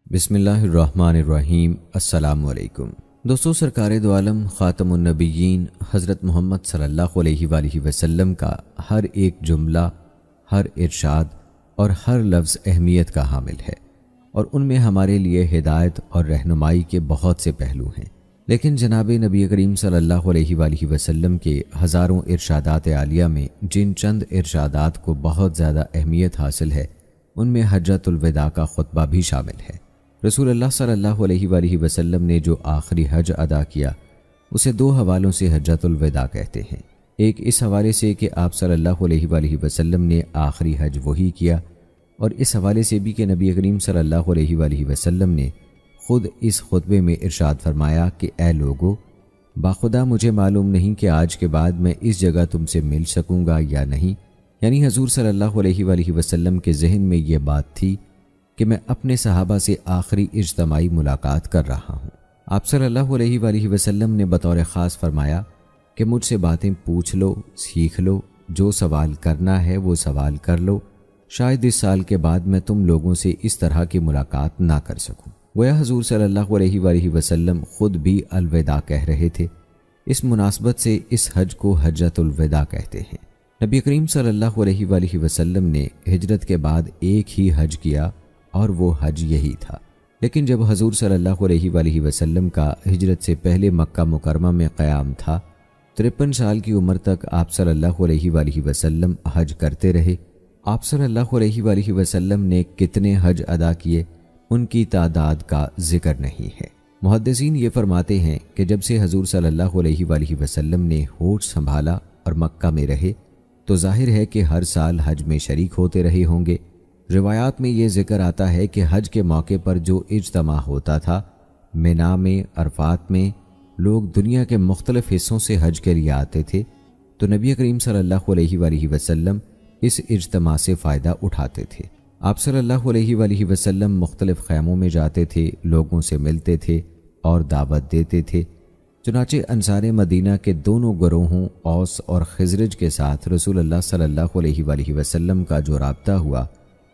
بسم اللہ الرحمن الرحیم۔ السلام علیکم دوستو، سرکار دو عالم خاتم النبیین حضرت محمد صلی اللہ علیہ وآلہ وسلم کا ہر ایک جملہ، ہر ارشاد اور ہر لفظ اہمیت کا حامل ہے، اور ان میں ہمارے لیے ہدایت اور رہنمائی کے بہت سے پہلو ہیں۔ لیکن جناب نبی کریم صلی اللہ علیہ وآلہ وسلم کے ہزاروں ارشادات عالیہ میں جن چند ارشادات کو بہت زیادہ اہمیت حاصل ہے، ان میں حجۃ الوداع کا خطبہ بھی شامل ہے۔ رسول اللہ صلی اللہ علیہ وآلہ وسلم نے جو آخری حج ادا کیا، اسے دو حوالوں سے حجۃ الوداع کہتے ہیں۔ ایک اس حوالے سے کہ آپ صلی اللہ علیہ وآلہ وسلم نے آخری حج وہی کیا، اور اس حوالے سے بھی کہ نبی کریم صلی اللہ علیہ وآلہ وسلم نے خود اس خطبے میں ارشاد فرمایا کہ اے لوگو، باخدا مجھے معلوم نہیں کہ آج کے بعد میں اس جگہ تم سے مل سکوں گا یا نہیں۔ یعنی حضور صلی اللہ علیہ وآلہ وسلم کے ذہن میں یہ بات تھی کہ میں اپنے صحابہ سے آخری اجتماعی ملاقات کر رہا ہوں۔ آپ صلی اللہ علیہ وآلہ وسلم نے بطور خاص فرمایا کہ مجھ سے باتیں پوچھ لو، سیکھ لو، جو سوال کرنا ہے وہ سوال کر لو، شاید اس سال کے بعد میں تم لوگوں سے اس طرح کی ملاقات نہ کر سکوں۔ گویا حضور صلی اللہ علیہ وآلہ وسلم خود بھی الوداع کہہ رہے تھے۔ اس مناسبت سے اس حج کو حجۃ الوداع کہتے ہیں۔ نبی کریم صلی اللہ علیہ وآلہ وسلم نے ہجرت کے بعد ایک ہی حج کیا، اور وہ حج یہی تھا۔ لیکن جب حضور صلی اللہ علیہ وآلہ وسلم کا ہجرت سے پہلے مکہ مکرمہ میں قیام تھا، 53 سال کی عمر تک آپ صلی اللہ علیہ وآلہ وسلم حج کرتے رہے۔ آپ صلی اللہ علیہ وآلہ وسلم نے کتنے حج ادا کیے، ان کی تعداد کا ذکر نہیں ہے۔ محدثین یہ فرماتے ہیں کہ جب سے حضور صلی اللہ علیہ وآلہ وسلم نے ہوش سنبھالا اور مکہ میں رہے، تو ظاہر ہے کہ ہر سال حج میں شریک ہوتے رہے ہوں گے۔ روایات میں یہ ذکر آتا ہے کہ حج کے موقع پر جو اجتماع ہوتا تھا، مینا میں، عرفات میں، لوگ دنیا کے مختلف حصوں سے حج کے لیے آتے تھے، تو نبی کریم صلی اللہ علیہ وآلہ وسلم اس اجتماع سے فائدہ اٹھاتے تھے۔ آپ صلی اللہ علیہ وآلہ وسلم مختلف خیموں میں جاتے تھے، لوگوں سے ملتے تھے اور دعوت دیتے تھے۔ چنانچہ انصار مدینہ کے دونوں گروہوں اوس اور خزرج کے ساتھ رسول اللہ صلی اللہ علیہ وآلہ وسلم کا جو رابطہ ہوا،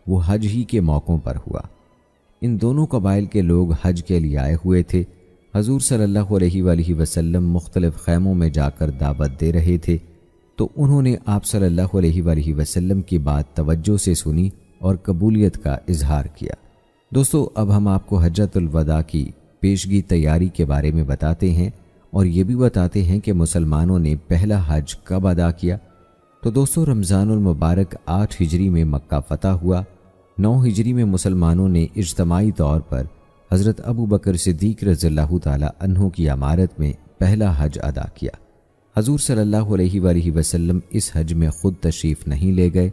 وہ حج ہی کے موقعوں پر ہوا۔ ان دونوں قبائل کے لوگ حج کے لیے آئے ہوئے تھے۔ حضور صلی اللہ علیہ وآلہ وسلم مختلف خیموں میں جا کر دعوت دے رہے تھے، تو انہوں نے آپ صلی اللہ علیہ وآلہ وسلم کی بات توجہ سے سنی اور قبولیت کا اظہار کیا۔ دوستو، اب ہم آپ کو حجۃ الوداع کی پیشگی تیاری کے بارے میں بتاتے ہیں، اور یہ بھی بتاتے ہیں کہ مسلمانوں نے پہلا حج کب ادا کیا۔ تو دوستو، رمضان المبارک 8 ہجری میں مکہ فتح ہوا۔ 9 ہجری میں مسلمانوں نے اجتماعی طور پر حضرت ابو بکر صدیق رضی اللہ تعالی عنہ کی امارت میں پہلا حج ادا کیا۔ حضور صلی اللہ علیہ وآلہ وسلم اس حج میں خود تشریف نہیں لے گئے،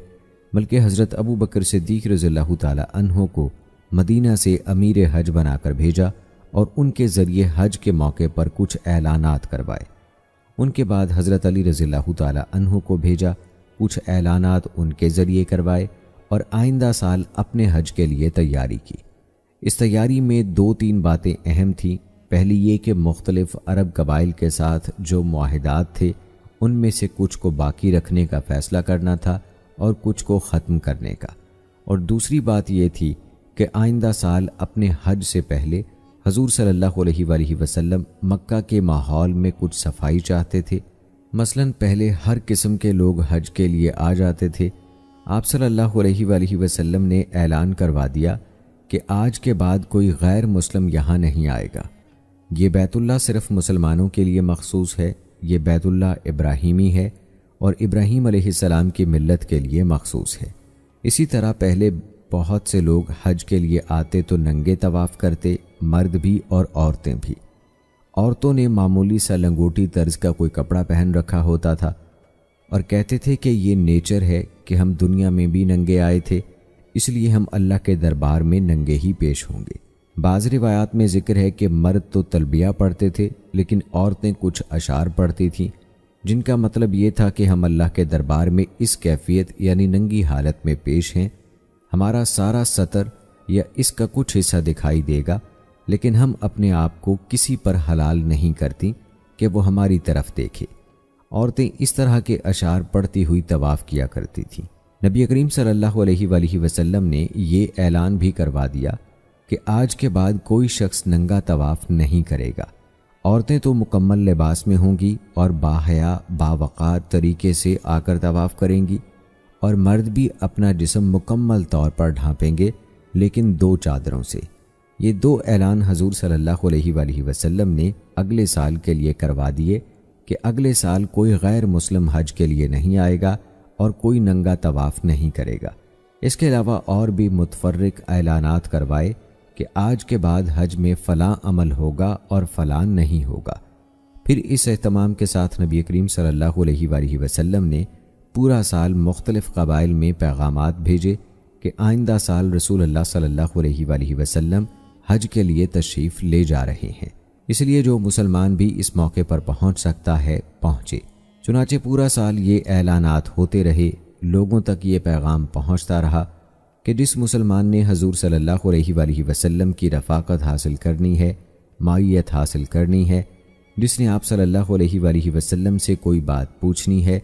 بلکہ حضرت ابو بکر صدیق رضی اللہ تعالی عنہ کو مدینہ سے امیر حج بنا کر بھیجا، اور ان کے ذریعے حج کے موقع پر کچھ اعلانات کروائے۔ ان کے بعد حضرت علی رضی اللہ تعالی عنہ کو بھیجا، کچھ اعلانات ان کے ذریعے کروائے، اور آئندہ سال اپنے حج کے لیے تیاری کی۔ اس تیاری میں 2-3 باتیں اہم تھیں۔ پہلی یہ کہ مختلف عرب قبائل کے ساتھ جو معاہدات تھے، ان میں سے کچھ کو باقی رکھنے کا فیصلہ کرنا تھا اور کچھ کو ختم کرنے کا۔ اور دوسری بات یہ تھی کہ آئندہ سال اپنے حج سے پہلے حضور صلی اللہ علیہ وآلہ وسلم مکہ کے ماحول میں کچھ صفائی چاہتے تھے۔ مثلاً پہلے ہر قسم کے لوگ حج کے لیے آ جاتے تھے۔ آپ صلی اللہ علیہ وآلہ وسلم نے اعلان کروا دیا کہ آج کے بعد کوئی غیر مسلم یہاں نہیں آئے گا۔ یہ بیت اللہ صرف مسلمانوں کے لیے مخصوص ہے، یہ بیت اللہ ابراہیمی ہے اور ابراہیم علیہ السلام کی ملت کے لیے مخصوص ہے۔ اسی طرح پہلے بہت سے لوگ حج کے لیے آتے تو ننگے طواف کرتے، مرد بھی اور عورتیں بھی۔ عورتوں نے معمولی سا لنگوٹی طرز کا کوئی کپڑا پہن رکھا ہوتا تھا، اور کہتے تھے کہ یہ نیچر ہے کہ ہم دنیا میں بھی ننگے آئے تھے، اس لیے ہم اللہ کے دربار میں ننگے ہی پیش ہوں گے۔ بعض روایات میں ذکر ہے کہ مرد تو تلبیہ پڑھتے تھے، لیکن عورتیں کچھ اشعار پڑھتی تھیں، جن کا مطلب یہ تھا کہ ہم اللہ کے دربار میں اس کیفیت یعنی ننگی حالت میں پیش ہیں۔ ہمارا سارا سطر یا اس کا کچھ حصہ دکھائی دے گا، لیکن ہم اپنے آپ کو کسی پر حلال نہیں کرتی کہ وہ ہماری طرف دیکھے۔ عورتیں اس طرح کے اشعار پڑھتی ہوئی طواف کیا کرتی تھیں۔ نبی کریم صلی اللہ علیہ وآلہ وسلم نے یہ اعلان بھی کروا دیا کہ آج کے بعد کوئی شخص ننگا طواف نہیں کرے گا۔ عورتیں تو مکمل لباس میں ہوں گی اور باحیا باوقار طریقے سے آ کر طواف کریں گی، اور مرد بھی اپنا جسم مکمل طور پر ڈھانپیں گے، لیکن 2 چادروں سے۔ یہ 2 اعلان حضور صلی اللہ علیہ وآلہ وسلم نے اگلے سال کے لیے کروا دیے کہ اگلے سال کوئی غیر مسلم حج کے لیے نہیں آئے گا اور کوئی ننگا طواف نہیں کرے گا۔ اس کے علاوہ اور بھی متفرق اعلانات کروائے کہ آج کے بعد حج میں فلاں عمل ہوگا اور فلاں نہیں ہوگا۔ پھر اس اہتمام کے ساتھ نبی کریم صلی اللہ علیہ وآلہ وسلم نے پورا سال مختلف قبائل میں پیغامات بھیجے کہ آئندہ سال رسول اللہ صلی اللہ علیہ وآلہ وسلم حج کے لیے تشریف لے جا رہے ہیں، اس لیے جو مسلمان بھی اس موقع پر پہنچ سکتا ہے پہنچے۔ چنانچہ پورا سال یہ اعلانات ہوتے رہے، لوگوں تک یہ پیغام پہنچتا رہا کہ جس مسلمان نے حضور صلی اللہ علیہ وآلہ وسلم کی رفاقت حاصل کرنی ہے، معیت حاصل کرنی ہے، جس نے آپ صلی اللہ علیہ وآلہ وسلم سے کوئی بات پوچھنی ہے،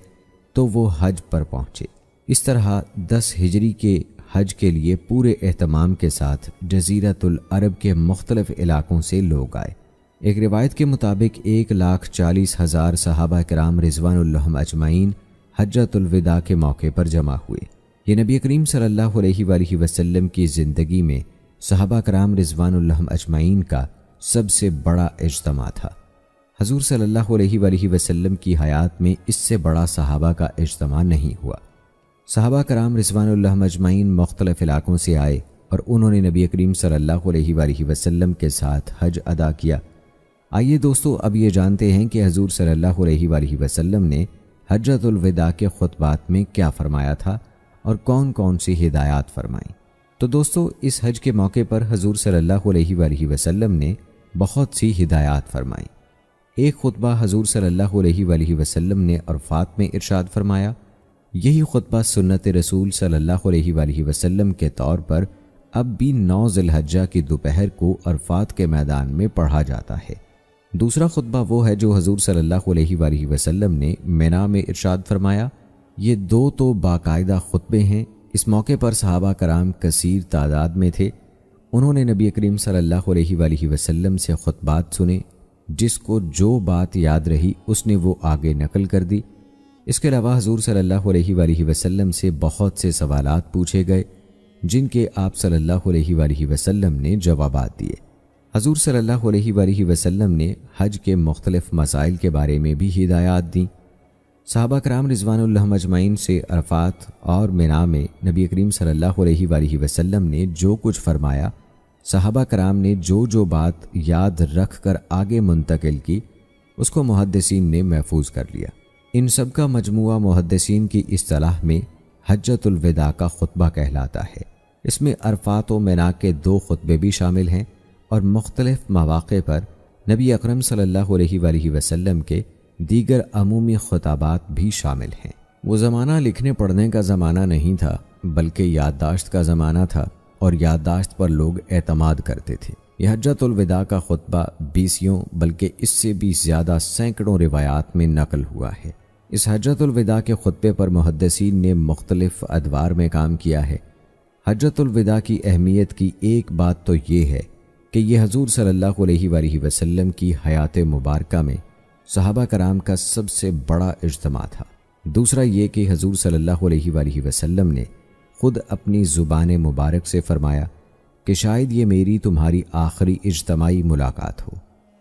تو وہ حج پر پہنچے۔ اس طرح 10 ہجری کے حج کے لیے پورے اہتمام کے ساتھ جزیرۃ العرب کے مختلف علاقوں سے لوگ آئے۔ ایک روایت کے مطابق 1,40,000 صحابہ کرام رضوان اللہ اجمعین حجۃ الوداع کے موقع پر جمع ہوئے۔ یہ نبی کریم صلی اللہ علیہ وآلہ وسلم کی زندگی میں صحابہ کرام رضوان اللہ اجمعین کا سب سے بڑا اجتماع تھا۔ حضور صلی اللہ علیہ وآلہ وسلم کی حیات میں اس سے بڑا صحابہ کا اجتماع نہیں ہوا۔ صحابہ کرام رضوان اللہ اجمعین مختلف علاقوں سے آئے اور انہوں نے نبی کریم صلی اللہ علیہ وآلہ وسلم کے ساتھ حج ادا کیا۔ آئیے دوستو اب یہ جانتے ہیں کہ حضور صلی اللہ علیہ وآلہ وسلم نے حجۃ الوداع کے خطبات میں کیا فرمایا تھا اور کون کون سی ہدایات فرمائیں۔ تو دوستو اس حج کے موقع پر حضور صلی اللہ علیہ وآلہ وسلم نے بہت سی ہدایات فرمائیں۔ ایک خطبہ حضور صلی اللہ علیہ وآلہ وسلم نے عرفات میں ارشاد فرمایا۔ یہی خطبہ سنت رسول صلی اللہ علیہ وآلہ وسلم کے طور پر اب بھی 9 ذی الحجہ کی دوپہر کو عرفات کے میدان میں پڑھا جاتا ہے۔ دوسرا خطبہ وہ ہے جو حضور صلی اللہ علیہ وآلہ وسلم نے مینا میں ارشاد فرمایا۔ یہ 2 تو باقاعدہ خطبے ہیں۔ اس موقع پر صحابہ کرام کثیر تعداد میں تھے۔ انہوں نے نبی کریم صلی اللہ علیہ وآلہ وسلم سے خطبات سنے، جس کو جو بات یاد رہی اس نے وہ آگے نقل کر دی۔ اس کے علاوہ حضور صلی اللہ علیہ وآلہ وسلم سے بہت سے سوالات پوچھے گئے، جن کے آپ صلی اللہ علیہ وآلہ وسلم نے جوابات دیے۔ حضور صلی اللہ علیہ وآلہ وسلم نے حج کے مختلف مسائل کے بارے میں بھی ہدایات دیں۔ صحابہ کرام رضوان اللہ اجمعین سے عرفات اور مینا میں نبی کریم صلی اللہ علیہ وآلہ وسلم نے جو کچھ فرمایا، صحابہ کرام نے جو بات یاد رکھ کر آگے منتقل کی، اس کو محدثین نے محفوظ کر لیا۔ ان سب کا مجموعہ محدثین کی اصطلاح میں حجۃ الوداع کا خطبہ کہلاتا ہے۔ اس میں عرفات و مینا کے 2 خطبے بھی شامل ہیں اور مختلف مواقع پر نبی اکرم صلی اللہ علیہ وآلہ وسلم کے دیگر عمومی خطابات بھی شامل ہیں۔ وہ زمانہ لکھنے پڑھنے کا زمانہ نہیں تھا، بلکہ یادداشت کا زمانہ تھا، اور یادداشت پر لوگ اعتماد کرتے تھے۔ یہ حجۃ الوداع کا خطبہ 20 بلکہ اس سے بھی زیادہ سینکڑوں روایات میں نقل ہوا ہے۔ اس حجۃ الوداع کے خطبے پر محدثین نے مختلف ادوار میں کام کیا ہے۔ حجۃ الوداع کی اہمیت کی ایک بات تو یہ ہے کہ یہ حضور صلی اللہ علیہ وآلہ وسلم کی حیات مبارکہ میں صحابہ کرام کا سب سے بڑا اجتماع تھا۔ دوسرا یہ کہ حضور صلی اللہ علیہ وآلہ وسلم نے خود اپنی زبان مبارک سے فرمایا کہ شاید یہ میری تمہاری آخری اجتماعی ملاقات ہو۔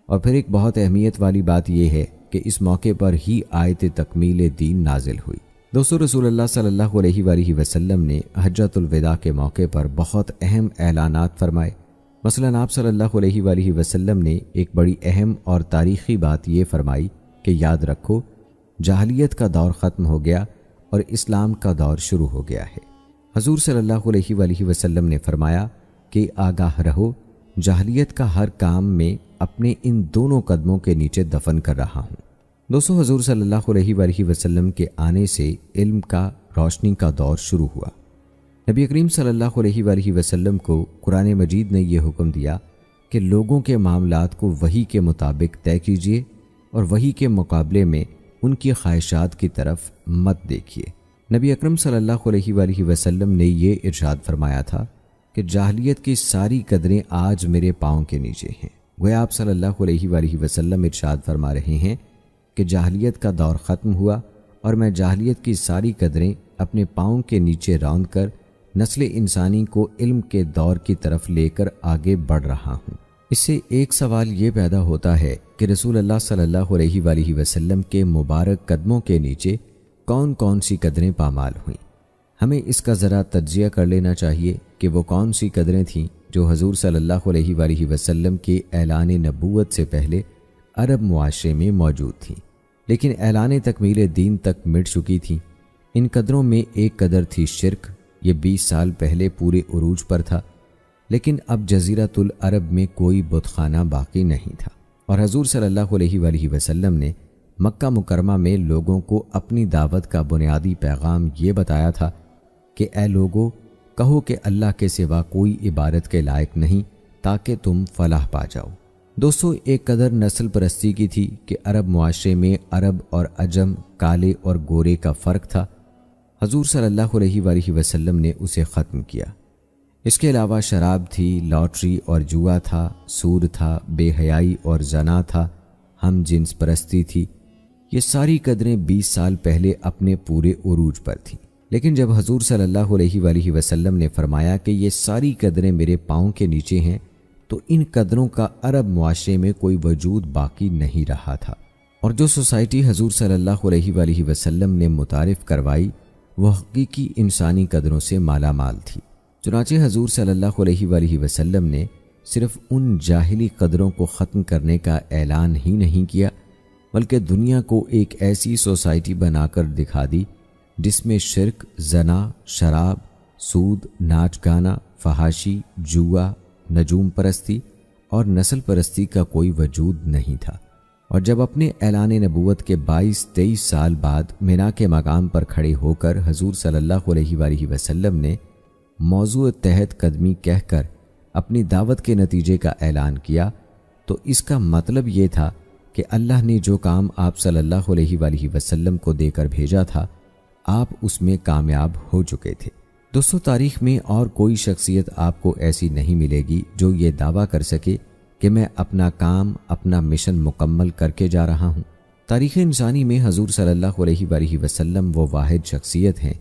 اور پھر ایک بہت اہمیت والی بات یہ ہے کہ اس موقع پر ہی آیت تکمیل دین نازل ہوئی۔ دوستو رسول اللہ صلی اللہ علیہ وآلہ وسلم نے حجۃ الوداع کے موقع پر بہت اہم اعلانات فرمائے۔ مثلا آپ صلی اللہ علیہ وآلہ وسلم نے ایک بڑی اہم اور تاریخی بات یہ فرمائی کہ یاد رکھو، جاہلیت کا دور ختم ہو گیا اور اسلام کا دور شروع ہو گیا ہے۔ حضور صلی اللہ علیہ وآلہ وسلم نے فرمایا کہ آگاہ رہو، جاہلیت کا ہر کام میں اپنے ان دونوں قدموں کے نیچے دفن کر رہا ہوں۔ دوستو حضور صلی اللہ علیہ وآلہ وسلم کے آنے سے علم کا، روشنی کا دور شروع ہوا۔ نبی کریم صلی اللہ علیہ وآلہ وسلم کو قرآن مجید نے یہ حکم دیا کہ لوگوں کے معاملات کو وحی کے مطابق طے کیجیے اور وحی کے مقابلے میں ان کی خواہشات کی طرف مت دیکھیے۔ نبی اکرم صلی اللہ علیہ وآلہ وسلم نے یہ ارشاد فرمایا تھا کہ جاہلیت کی ساری قدریں آج میرے پاؤں کے نیچے ہیں۔ گویا آپ صلی اللہ علیہ وآلہ وسلم ارشاد فرما رہے ہیں کہ جاہلیت کا دور ختم ہوا اور میں جاہلیت کی ساری قدریں اپنے پاؤں کے نیچے روند کر نسل انسانی کو علم کے دور کی طرف لے کر آگے بڑھ رہا ہوں۔ اس سے ایک سوال یہ پیدا ہوتا ہے کہ رسول اللہ صلی اللہ علیہ وآلہ وسلم کے مبارک قدموں کے نیچے کون کون سی قدریں پامال ہوئیں۔ ہمیں اس کا ذرا تجزیہ کر لینا چاہیے کہ وہ کون سی قدریں تھیں جو حضور صلی اللہ علیہ وآلہ وسلم کے اعلان نبوت سے پہلے عرب معاشرے میں موجود تھیں، لیکن اعلان تکمیل دین تک مٹ چکی تھیں۔ ان قدروں میں ایک قدر تھی شرک، یہ 20 سال پہلے پورے عروج پر تھا، لیکن اب جزیرۃ العرب میں کوئی بت خانہ باقی نہیں تھا، اور حضور صلی اللہ علیہ وآلہ وسلم نے مکہ مکرمہ میں لوگوں کو اپنی دعوت کا بنیادی پیغام یہ بتایا تھا کہ اے لوگو، کہو کہ اللہ کے سوا کوئی عبادت کے لائق نہیں تاکہ تم فلاح پا جاؤ۔ دوستو، ایک قدر نسل پرستی کی تھی کہ عرب معاشرے میں عرب اور عجم، کالے اور گورے کا فرق تھا۔ حضور صلی اللہ علیہ وآلہ وسلم نے اسے ختم کیا۔ اس کے علاوہ شراب تھی، لاٹری اور جوا تھا، سود تھا، بے حیائی اور زنا تھا، ہم جنس پرستی تھی۔ یہ ساری قدریں 20 سال پہلے اپنے پورے عروج پر تھیں، لیکن جب حضور صلی اللہ علیہ وآلہ وسلم نے فرمایا کہ یہ ساری قدریں میرے پاؤں کے نیچے ہیں، تو ان قدروں کا عرب معاشرے میں کوئی وجود باقی نہیں رہا تھا، اور جو سوسائٹی حضور صلی اللہ علیہ وآلہ وسلم نے متعارف کروائی وہ حقیقی انسانی قدروں سے مالا مال تھی۔ چنانچہ حضور صلی اللہ علیہ وآلہ وسلم نے صرف ان جاہلی قدروں کو ختم کرنے کا اعلان ہی نہیں کیا، بلکہ دنیا کو ایک ایسی سوسائٹی بنا کر دکھا دی جس میں شرک، زنا، شراب، سود، ناچ گانا، فحاشی، جوا، نجوم پرستی اور نسل پرستی کا کوئی وجود نہیں تھا۔ اور جب اپنے اعلان نبوت کے 22-23 سال بعد مینا کے مقام پر کھڑے ہو کر حضور صلی اللہ علیہ وآلہ وسلم نے موضوع تحت قدمی کہہ کر اپنی دعوت کے نتیجے کا اعلان کیا، تو اس کا مطلب یہ تھا کہ اللہ نے جو کام آپ صلی اللہ علیہ وآلہ وسلم کو دے کر بھیجا تھا، آپ اس میں کامیاب ہو چکے تھے۔ دوستو، تاریخ میں اور کوئی شخصیت آپ کو ایسی نہیں ملے گی جو یہ دعویٰ کر سکے کہ میں اپنا کام، اپنا مشن مکمل کر کے جا رہا ہوں۔ تاریخ انسانی میں حضور صلی اللہ علیہ وآلہ وسلم وہ واحد شخصیت ہیں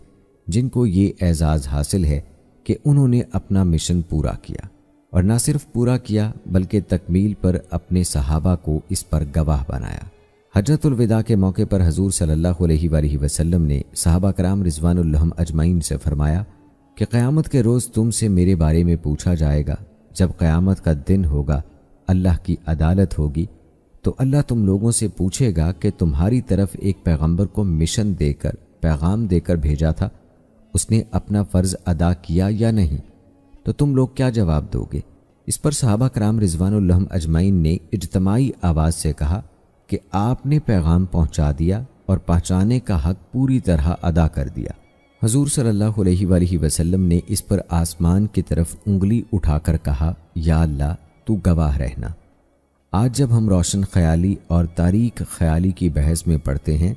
جن کو یہ اعزاز حاصل ہے کہ انہوں نے اپنا مشن پورا کیا، اور نہ صرف پورا کیا بلکہ تکمیل پر اپنے صحابہ کو اس پر گواہ بنایا۔ حجۃ الوداع کے موقع پر حضور صلی اللہ علیہ وآلہ وسلم نے صحابہ کرام رضوان اللہ اجمعین سے فرمایا کہ قیامت کے روز تم سے میرے بارے میں پوچھا جائے گا۔ جب قیامت کا دن ہوگا، اللہ کی عدالت ہوگی، تو اللہ تم لوگوں سے پوچھے گا کہ تمہاری طرف ایک پیغمبر کو مشن دے کر، پیغام دے کر بھیجا تھا، اس نے اپنا فرض ادا کیا یا نہیں؟ تو تم لوگ کیا جواب دو گے؟ اس پر صحابہ کرام رضوان اللہ اجمعین نے اجتماعی آواز سے کہا کہ آپ نے پیغام پہنچا دیا اور پہنچانے کا حق پوری طرح ادا کر دیا۔ حضور صلی اللہ علیہ وآلہ وسلم نے اس پر آسمان کی طرف انگلی اٹھا کر کہا، یا اللہ تو گواہ رہنا۔ آج جب ہم روشن خیالی اور تاریک خیالی کی بحث میں پڑھتے ہیں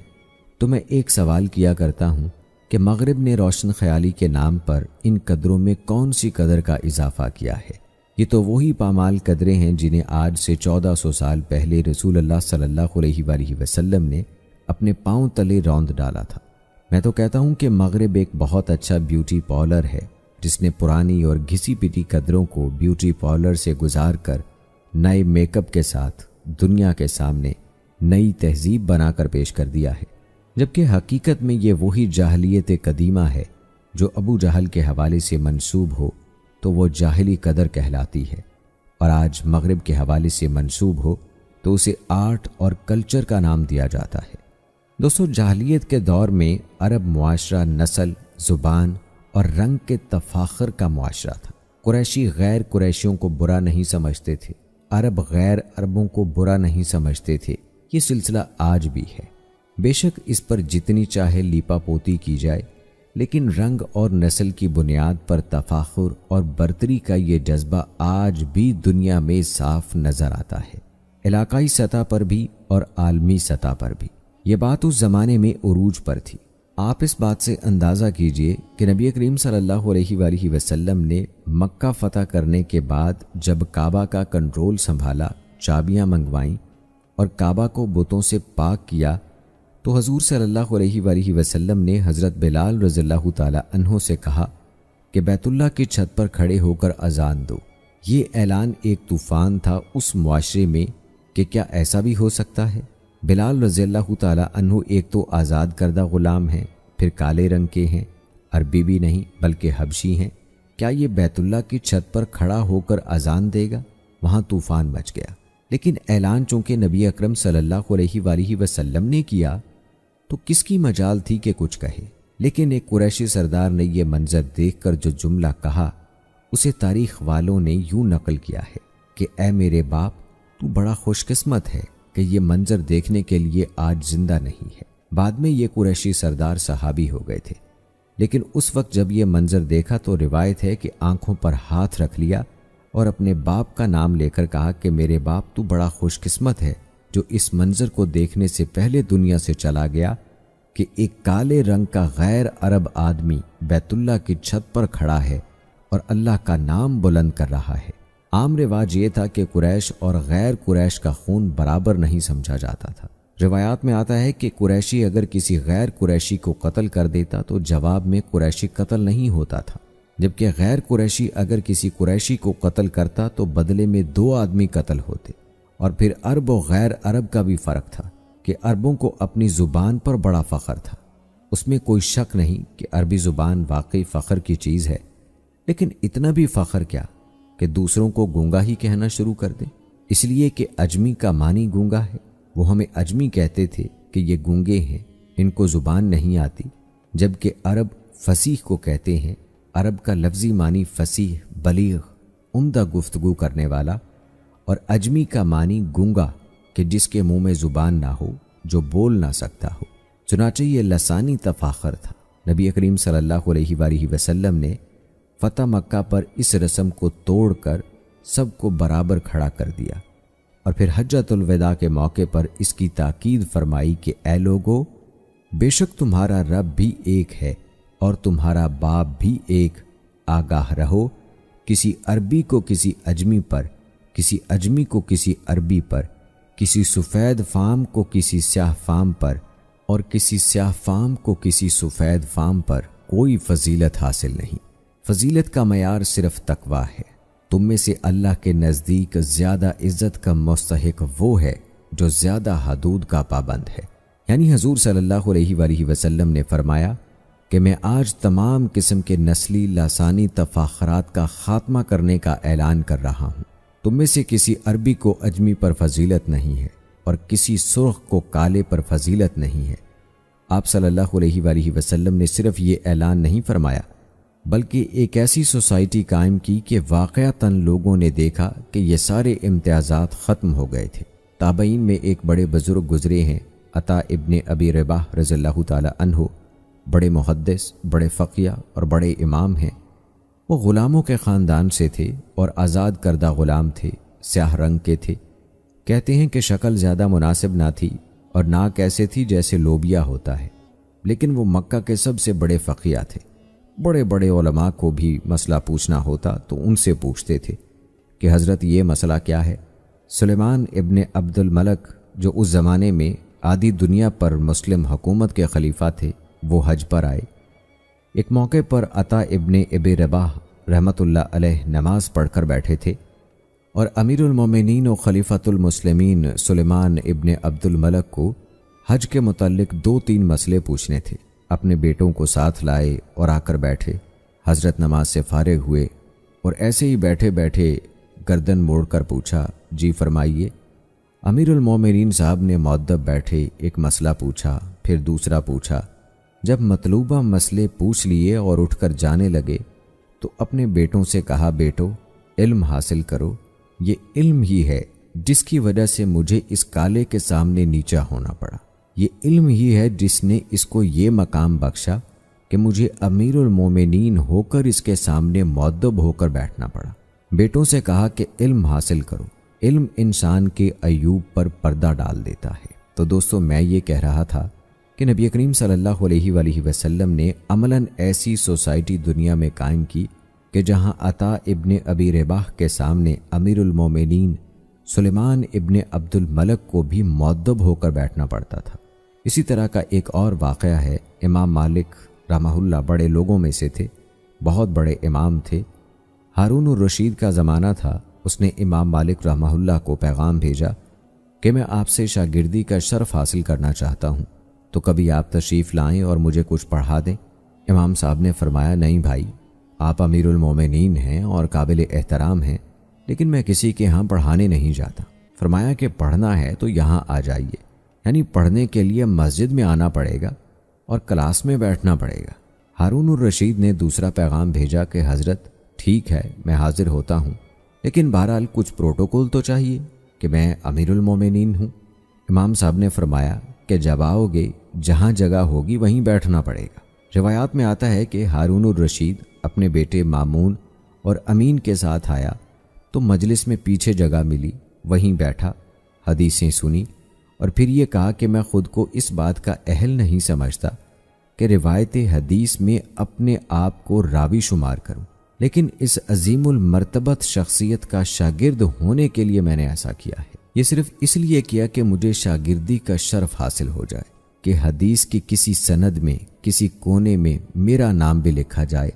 تو میں ایک سوال کیا کرتا ہوں کہ مغرب نے روشن خیالی کے نام پر ان قدروں میں کون سی قدر کا اضافہ کیا ہے؟ یہ تو وہی پامال قدریں ہیں جنہیں آج سے 1400 سال پہلے رسول اللہ صلی اللہ علیہ وآلہ وسلم نے اپنے پاؤں تلے روند ڈالا تھا۔ میں تو کہتا ہوں کہ مغرب ایک بہت اچھا بیوٹی پارلر ہے جس نے پرانی اور گھسی پٹی قدروں کو بیوٹی پارلر سے گزار کر نئے میک اپ کے ساتھ دنیا کے سامنے نئی تہذیب بنا کر پیش کر دیا ہے، جبکہ حقیقت میں یہ وہی جاہلیت قدیمہ ہے جو ابو جہل کے حوالے سے منسوب ہو تو وہ جاہلی قدر کہلاتی ہے، اور آج مغرب کے حوالے سے منسوب ہو تو اسے آرٹ اور کلچر کا نام دیا جاتا ہے۔ دوستو، جاہلیت کے دور میں عرب معاشرہ نسل، زبان اور رنگ کے تفاخر کا معاشرہ تھا۔ قریشی غیر قریشیوں کو برا نہیں سمجھتے تھے، عرب غیر عربوں کو برا نہیں سمجھتے تھے۔ یہ سلسلہ آج بھی ہے، بے شک اس پر جتنی چاہے لیپا پوتی کی جائے، لیکن رنگ اور نسل کی بنیاد پر تفاخر اور برتری کا یہ جذبہ آج بھی دنیا میں صاف نظر آتا ہے، علاقائی سطح پر بھی اور عالمی سطح پر بھی۔ یہ بات اس زمانے میں عروج پر تھی۔ آپ اس بات سے اندازہ کیجئے کہ نبی کریم صلی اللہ علیہ وآلہ وسلم نے مکہ فتح کرنے کے بعد جب کعبہ کا کنٹرول سنبھالا، چابیاں منگوائیں اور کعبہ کو بتوں سے پاک کیا، تو حضور صلی اللہ علیہ وآلہ وسلم نے حضرت بلال رضی اللہ تعالی عنہ سے کہا کہ بیت اللہ کی چھت پر کھڑے ہو کر اذان دو۔ یہ اعلان ایک طوفان تھا اس معاشرے میں کہ کیا ایسا بھی ہو سکتا ہے؟ بلال رضی اللہ تعالی عنہ ایک تو آزاد کردہ غلام ہیں، پھر کالے رنگ کے ہیں، عربی بھی نہیں بلکہ حبشی ہیں، کیا یہ بیت اللہ کی چھت پر کھڑا ہو کر اذان دے گا؟ وہاں طوفان مچ گیا۔ لیکن اعلان چونکہ نبی اکرم صلی اللہ علیہ وآلہ وسلم نے کیا تو کس کی مجال تھی کہ کچھ کہے؟ لیکن ایک قریشی سردار نے یہ منظر دیکھ کر جو جملہ کہا اسے تاریخ والوں نے یوں نقل کیا ہے کہ اے میرے باپ، تو بڑا خوش قسمت ہے کہ یہ منظر دیکھنے کے لیے آج زندہ نہیں ہے۔ بعد میں یہ قریشی سردار صحابی ہو گئے تھے، لیکن اس وقت جب یہ منظر دیکھا تو روایت ہے کہ آنکھوں پر ہاتھ رکھ لیا اور اپنے باپ کا نام لے کر کہا کہ میرے باپ، تو بڑا خوش قسمت ہے جو اس منظر کو دیکھنے سے پہلے دنیا سے چلا گیا کہ ایک کالے رنگ کا غیر عرب آدمی بیت اللہ کی چھت پر کھڑا ہے اور اللہ کا نام بلند کر رہا ہے۔ عام رواج یہ تھا کہ قریش اور غیر قریش کا خون برابر نہیں سمجھا جاتا تھا۔ روایات میں آتا ہے کہ قریشی اگر کسی غیر قریشی کو قتل کر دیتا تو جواب میں قریشی قتل نہیں ہوتا تھا، جبکہ غیر قریشی اگر کسی قریشی کو قتل کرتا تو بدلے میں 2 آدمی قتل ہوتے۔ اور پھر عرب و غیر عرب کا بھی فرق تھا کہ عربوں کو اپنی زبان پر بڑا فخر تھا، اس میں کوئی شک نہیں کہ عربی زبان واقعی فخر کی چیز ہے، لیکن اتنا بھی فخر کیا کہ دوسروں کو گونگا ہی کہنا شروع کر دے، اس لیے کہ اجمی کا معنی گونگا ہے۔ وہ ہمیں اجمی کہتے تھے کہ یہ گونگے ہیں، ان کو زبان نہیں آتی، جبکہ عرب فصیح کو کہتے ہیں۔ عرب کا لفظی معنی فصیح، بلیغ، عمدہ گفتگو کرنے والا، اور اجمی کا معنی گونگا کہ جس کے منہ میں زبان نہ ہو، جو بول نہ سکتا ہو۔ چنانچہ یہ لسانی تفاخر تھا۔ نبی کریم صلی اللہ علیہ وآلہ وسلم نے فتح مکہ پر اس رسم کو توڑ کر سب کو برابر کھڑا کر دیا، اور پھر حجۃ الوداع کے موقع پر اس کی تاکید فرمائی کہ اے لوگو، بے شک تمہارا رب بھی ایک ہے اور تمہارا باپ بھی ایک، آگاہ رہو، کسی عربی کو کسی اجمی پر، کسی اجمی کو کسی عربی پر، کسی سفید فام کو کسی سیاہ فام پر، اور کسی سیاہ فام کو کسی سفید فام پر کوئی فضیلت حاصل نہیں۔ فضیلت کا معیار صرف تقویٰ ہے۔ تم میں سے اللہ کے نزدیک زیادہ عزت کا مستحق وہ ہے جو زیادہ حدود کا پابند ہے۔ یعنی حضور صلی اللہ علیہ وآلہ وسلم نے فرمایا کہ میں آج تمام قسم کے نسلی لسانی تفاخرات کا خاتمہ کرنے کا اعلان کر رہا ہوں۔ تم میں سے کسی عربی کو اجمی پر فضیلت نہیں ہے اور کسی سرخ کو کالے پر فضیلت نہیں ہے۔ آپ صلی اللہ علیہ وآلہ وسلم نے صرف یہ اعلان نہیں فرمایا بلکہ ایک ایسی سوسائٹی قائم کی کہ واقعتاً لوگوں نے دیکھا کہ یہ سارے امتیازات ختم ہو گئے تھے۔ تابعین میں ایک بڑے بزرگ گزرے ہیں، عطا ابن ابی رباح رضی اللہ تعالی عنہ، بڑے محدث، بڑے فقیہ اور بڑے امام ہیں۔ وہ غلاموں کے خاندان سے تھے اور آزاد کردہ غلام تھے، سیاہ رنگ کے تھے۔ کہتے ہیں کہ شکل زیادہ مناسب نہ تھی اور ناک ایسے تھی جیسے لوبیا ہوتا ہے، لیکن وہ مکہ کے سب سے بڑے فقیہ تھے۔ بڑے بڑے علماء کو بھی مسئلہ پوچھنا ہوتا تو ان سے پوچھتے تھے کہ حضرت یہ مسئلہ کیا ہے؟ سلیمان ابن عبد الملک جو اس زمانے میں آدھی دنیا پر مسلم حکومت کے خلیفہ تھے، وہ حج پر آئے۔ ایک موقع پر عطا ابن ابی رباح رحمۃ اللہ علیہ نماز پڑھ کر بیٹھے تھے اور امیر المومنین و خلیفۃ المسلمین سلیمان ابن عبد الملک کو حج کے متعلق 2-3 مسئلے پوچھنے تھے۔ اپنے بیٹوں کو ساتھ لائے اور آ کر بیٹھے۔ حضرت نماز سے فارغ ہوئے اور ایسے ہی بیٹھے بیٹھے گردن موڑ کر پوچھا، جی فرمائیے۔ امیر المومنین صاحب نے مؤدب بیٹھے ایک مسئلہ پوچھا، پھر دوسرا پوچھا۔ جب مطلوبہ مسئلے پوچھ لیے اور اٹھ کر جانے لگے تو اپنے بیٹوں سے کہا، بیٹو علم حاصل کرو، یہ علم ہی ہے جس کی وجہ سے مجھے اس کالے کے سامنے نیچا ہونا پڑا، یہ علم ہی ہے جس نے اس کو یہ مقام بخشا کہ مجھے امیر المومنین ہو کر اس کے سامنے مؤدب ہو کر بیٹھنا پڑا۔ بیٹوں سے کہا کہ علم حاصل کرو، علم انسان کے عیوب پر پردہ ڈال دیتا ہے۔ تو دوستو، میں یہ کہہ رہا تھا کہ نبی کریم صلی اللہ علیہ وآلہ وسلم نے عملاً ایسی سوسائٹی دنیا میں قائم کی کہ جہاں عطا ابن ابی رباح کے سامنے امیر المومنین سلیمان ابن عبد الملک کو بھی مؤدب ہو کر بیٹھنا پڑتا تھا۔ اسی طرح کا ایک اور واقعہ ہے، امام مالک رحمہ اللہ بڑے لوگوں میں سے تھے، بہت بڑے امام تھے۔ ہارون الرشید کا زمانہ تھا، اس نے امام مالک رحمہ اللہ کو پیغام بھیجا کہ میں آپ سے شاگردی کا شرف حاصل کرنا چاہتا ہوں، تو کبھی آپ تشریف لائیں اور مجھے کچھ پڑھا دیں۔ امام صاحب نے فرمایا، نہیں بھائی، آپ امیر المومنین ہیں اور قابل احترام ہیں، لیکن میں کسی کے ہاں پڑھانے نہیں جاتا۔ فرمایا کہ پڑھنا ہے تو یہاں آ جائیے، یعنی پڑھنے کے لیے مسجد میں آنا پڑے گا اور کلاس میں بیٹھنا پڑے گا۔ ہارون الرشید نے دوسرا پیغام بھیجا کہ حضرت ٹھیک ہے، میں حاضر ہوتا ہوں، لیکن بہرحال کچھ پروٹوکول تو چاہیے کہ میں امیر المومنین ہوں۔ امام صاحب نے فرمایا کہ جب آؤ گے جہاں جگہ ہوگی وہیں بیٹھنا پڑے گا۔ روایات میں آتا ہے کہ ہارون الرشید اپنے بیٹے مامون اور امین کے ساتھ آیا تو مجلس میں پیچھے جگہ ملی، وہیں بیٹھا، حدیثیں سنی اور پھر یہ کہا کہ میں خود کو اس بات کا اہل نہیں سمجھتا کہ روایت حدیث میں اپنے آپ کو راوی شمار کروں، لیکن اس عظیم المرتبت شخصیت کا شاگرد ہونے کے لیے میں نے ایسا کیا ہے۔ یہ صرف اس لیے کیا کہ مجھے شاگردی کا شرف حاصل ہو جائے، کہ حدیث کی کسی سند میں کسی کونے میں میرا نام بھی لکھا جائے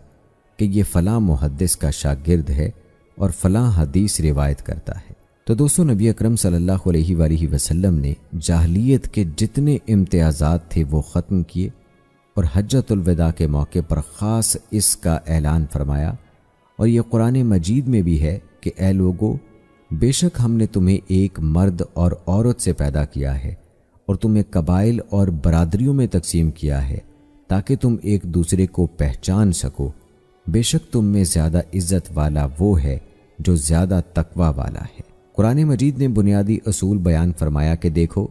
کہ یہ فلاں محدث کا شاگرد ہے اور فلاں حدیث روایت کرتا ہے۔ تو دوستو، نبی اکرم صلی اللہ علیہ وآلہ وسلم نے جاہلیت کے جتنے امتیازات تھے وہ ختم کیے اور حجۃ الوداع کے موقع پر خاص اس کا اعلان فرمایا، اور یہ قرآن مجید میں بھی ہے کہ اے لوگو، بے شک ہم نے تمہیں ایک مرد اور عورت سے پیدا کیا ہے اور تمہیں قبائل اور برادریوں میں تقسیم کیا ہے تاکہ تم ایک دوسرے کو پہچان سکو۔ بے شک تم میں زیادہ عزت والا وہ ہے جو زیادہ تقوی والا ہے۔ قرآن مجید نے بنیادی اصول بیان فرمایا کہ دیکھو،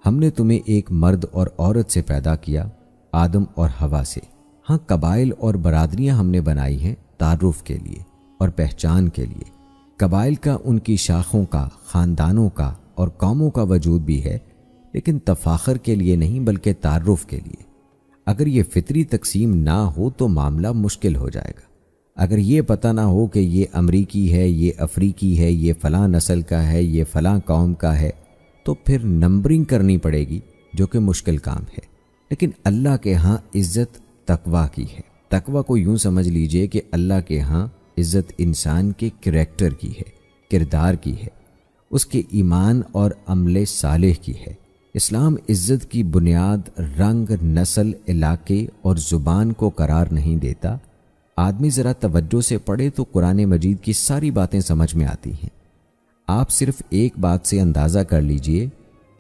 ہم نے تمہیں ایک مرد اور عورت سے پیدا کیا، آدم اور حوا سے۔ ہاں، قبائل اور برادریاں ہم نے بنائی ہیں تعارف کے لیے اور پہچان کے لیے۔ قبائل کا ان کی شاخوں کا، خاندانوں کا اور قوموں کا وجود بھی ہے، لیکن تفاخر کے لیے نہیں بلکہ تعارف کے لیے۔ اگر یہ فطری تقسیم نہ ہو تو معاملہ مشکل ہو جائے گا۔ اگر یہ پتہ نہ ہو کہ یہ امریکی ہے، یہ افریقی ہے، یہ فلاں نسل کا ہے، یہ فلاں قوم کا ہے، تو پھر نمبرنگ کرنی پڑے گی، جو کہ مشکل کام ہے۔ لیکن اللہ کے ہاں عزت تقوی کی ہے۔ تقوی کو یوں سمجھ لیجئے کہ اللہ کے ہاں عزت انسان کے کریکٹر کی ہے، کردار کی ہے، اس کے ایمان اور عمل صالح کی ہے۔ اسلام عزت کی بنیاد رنگ، نسل، علاقے اور زبان کو قرار نہیں دیتا۔ آدمی ذرا توجہ سے پڑھے تو قرآن مجید کی ساری باتیں سمجھ میں آتی ہیں۔ آپ صرف ایک بات سے اندازہ کر لیجئے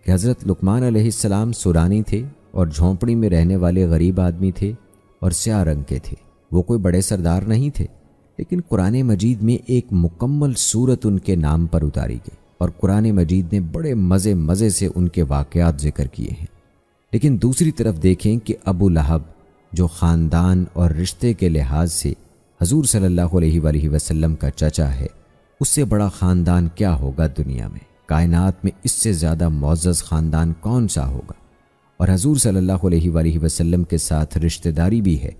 کہ حضرت لقمان علیہ السلام سورانی تھے اور جھونپڑی میں رہنے والے غریب آدمی تھے اور سیاہ رنگ کے تھے۔ وہ کوئی بڑے سردار نہیں تھے، لیکن قرآن مجید میں ایک مکمل سورت ان کے نام پر اتاری گئی اور قرآن مجید نے بڑے مزے سے ان کے واقعات ذکر کیے ہیں۔ لیکن دوسری طرف دیکھیں کہ ابو لہب، جو خاندان اور رشتے کے لحاظ سے حضور صلی اللہ علیہ وآلہ وسلم کا چچا ہے، اس سے بڑا خاندان کیا ہوگا دنیا میں؟ کائنات میں اس سے زیادہ معزز خاندان کون سا ہوگا؟ اور حضور صلی اللہ علیہ وآلہ وسلم کے ساتھ رشتہ داری بھی ہے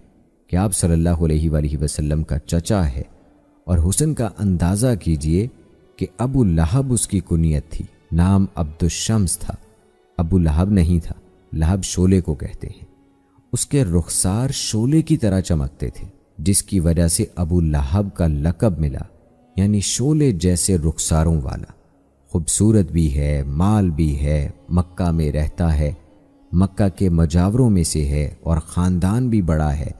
کہ آپ صلی اللہ علیہ وآلہ وسلم کا چچا ہے، اور حسن کا اندازہ کیجئے کہ ابو لہب اس کی کنیت تھی، نام عبد الشمس تھا، ابو لہب نہیں تھا۔ لہب شعلے کو کہتے ہیں۔ اس کے رخسار شعلے کی طرح چمکتے تھے، جس کی وجہ سے ابو لہب کا لقب ملا، یعنی شعلے جیسے رخساروں والا۔ خوبصورت بھی ہے، مال بھی ہے، مکہ میں رہتا ہے، مکہ کے مجاوروں میں سے ہے اور خاندان بھی بڑا ہے،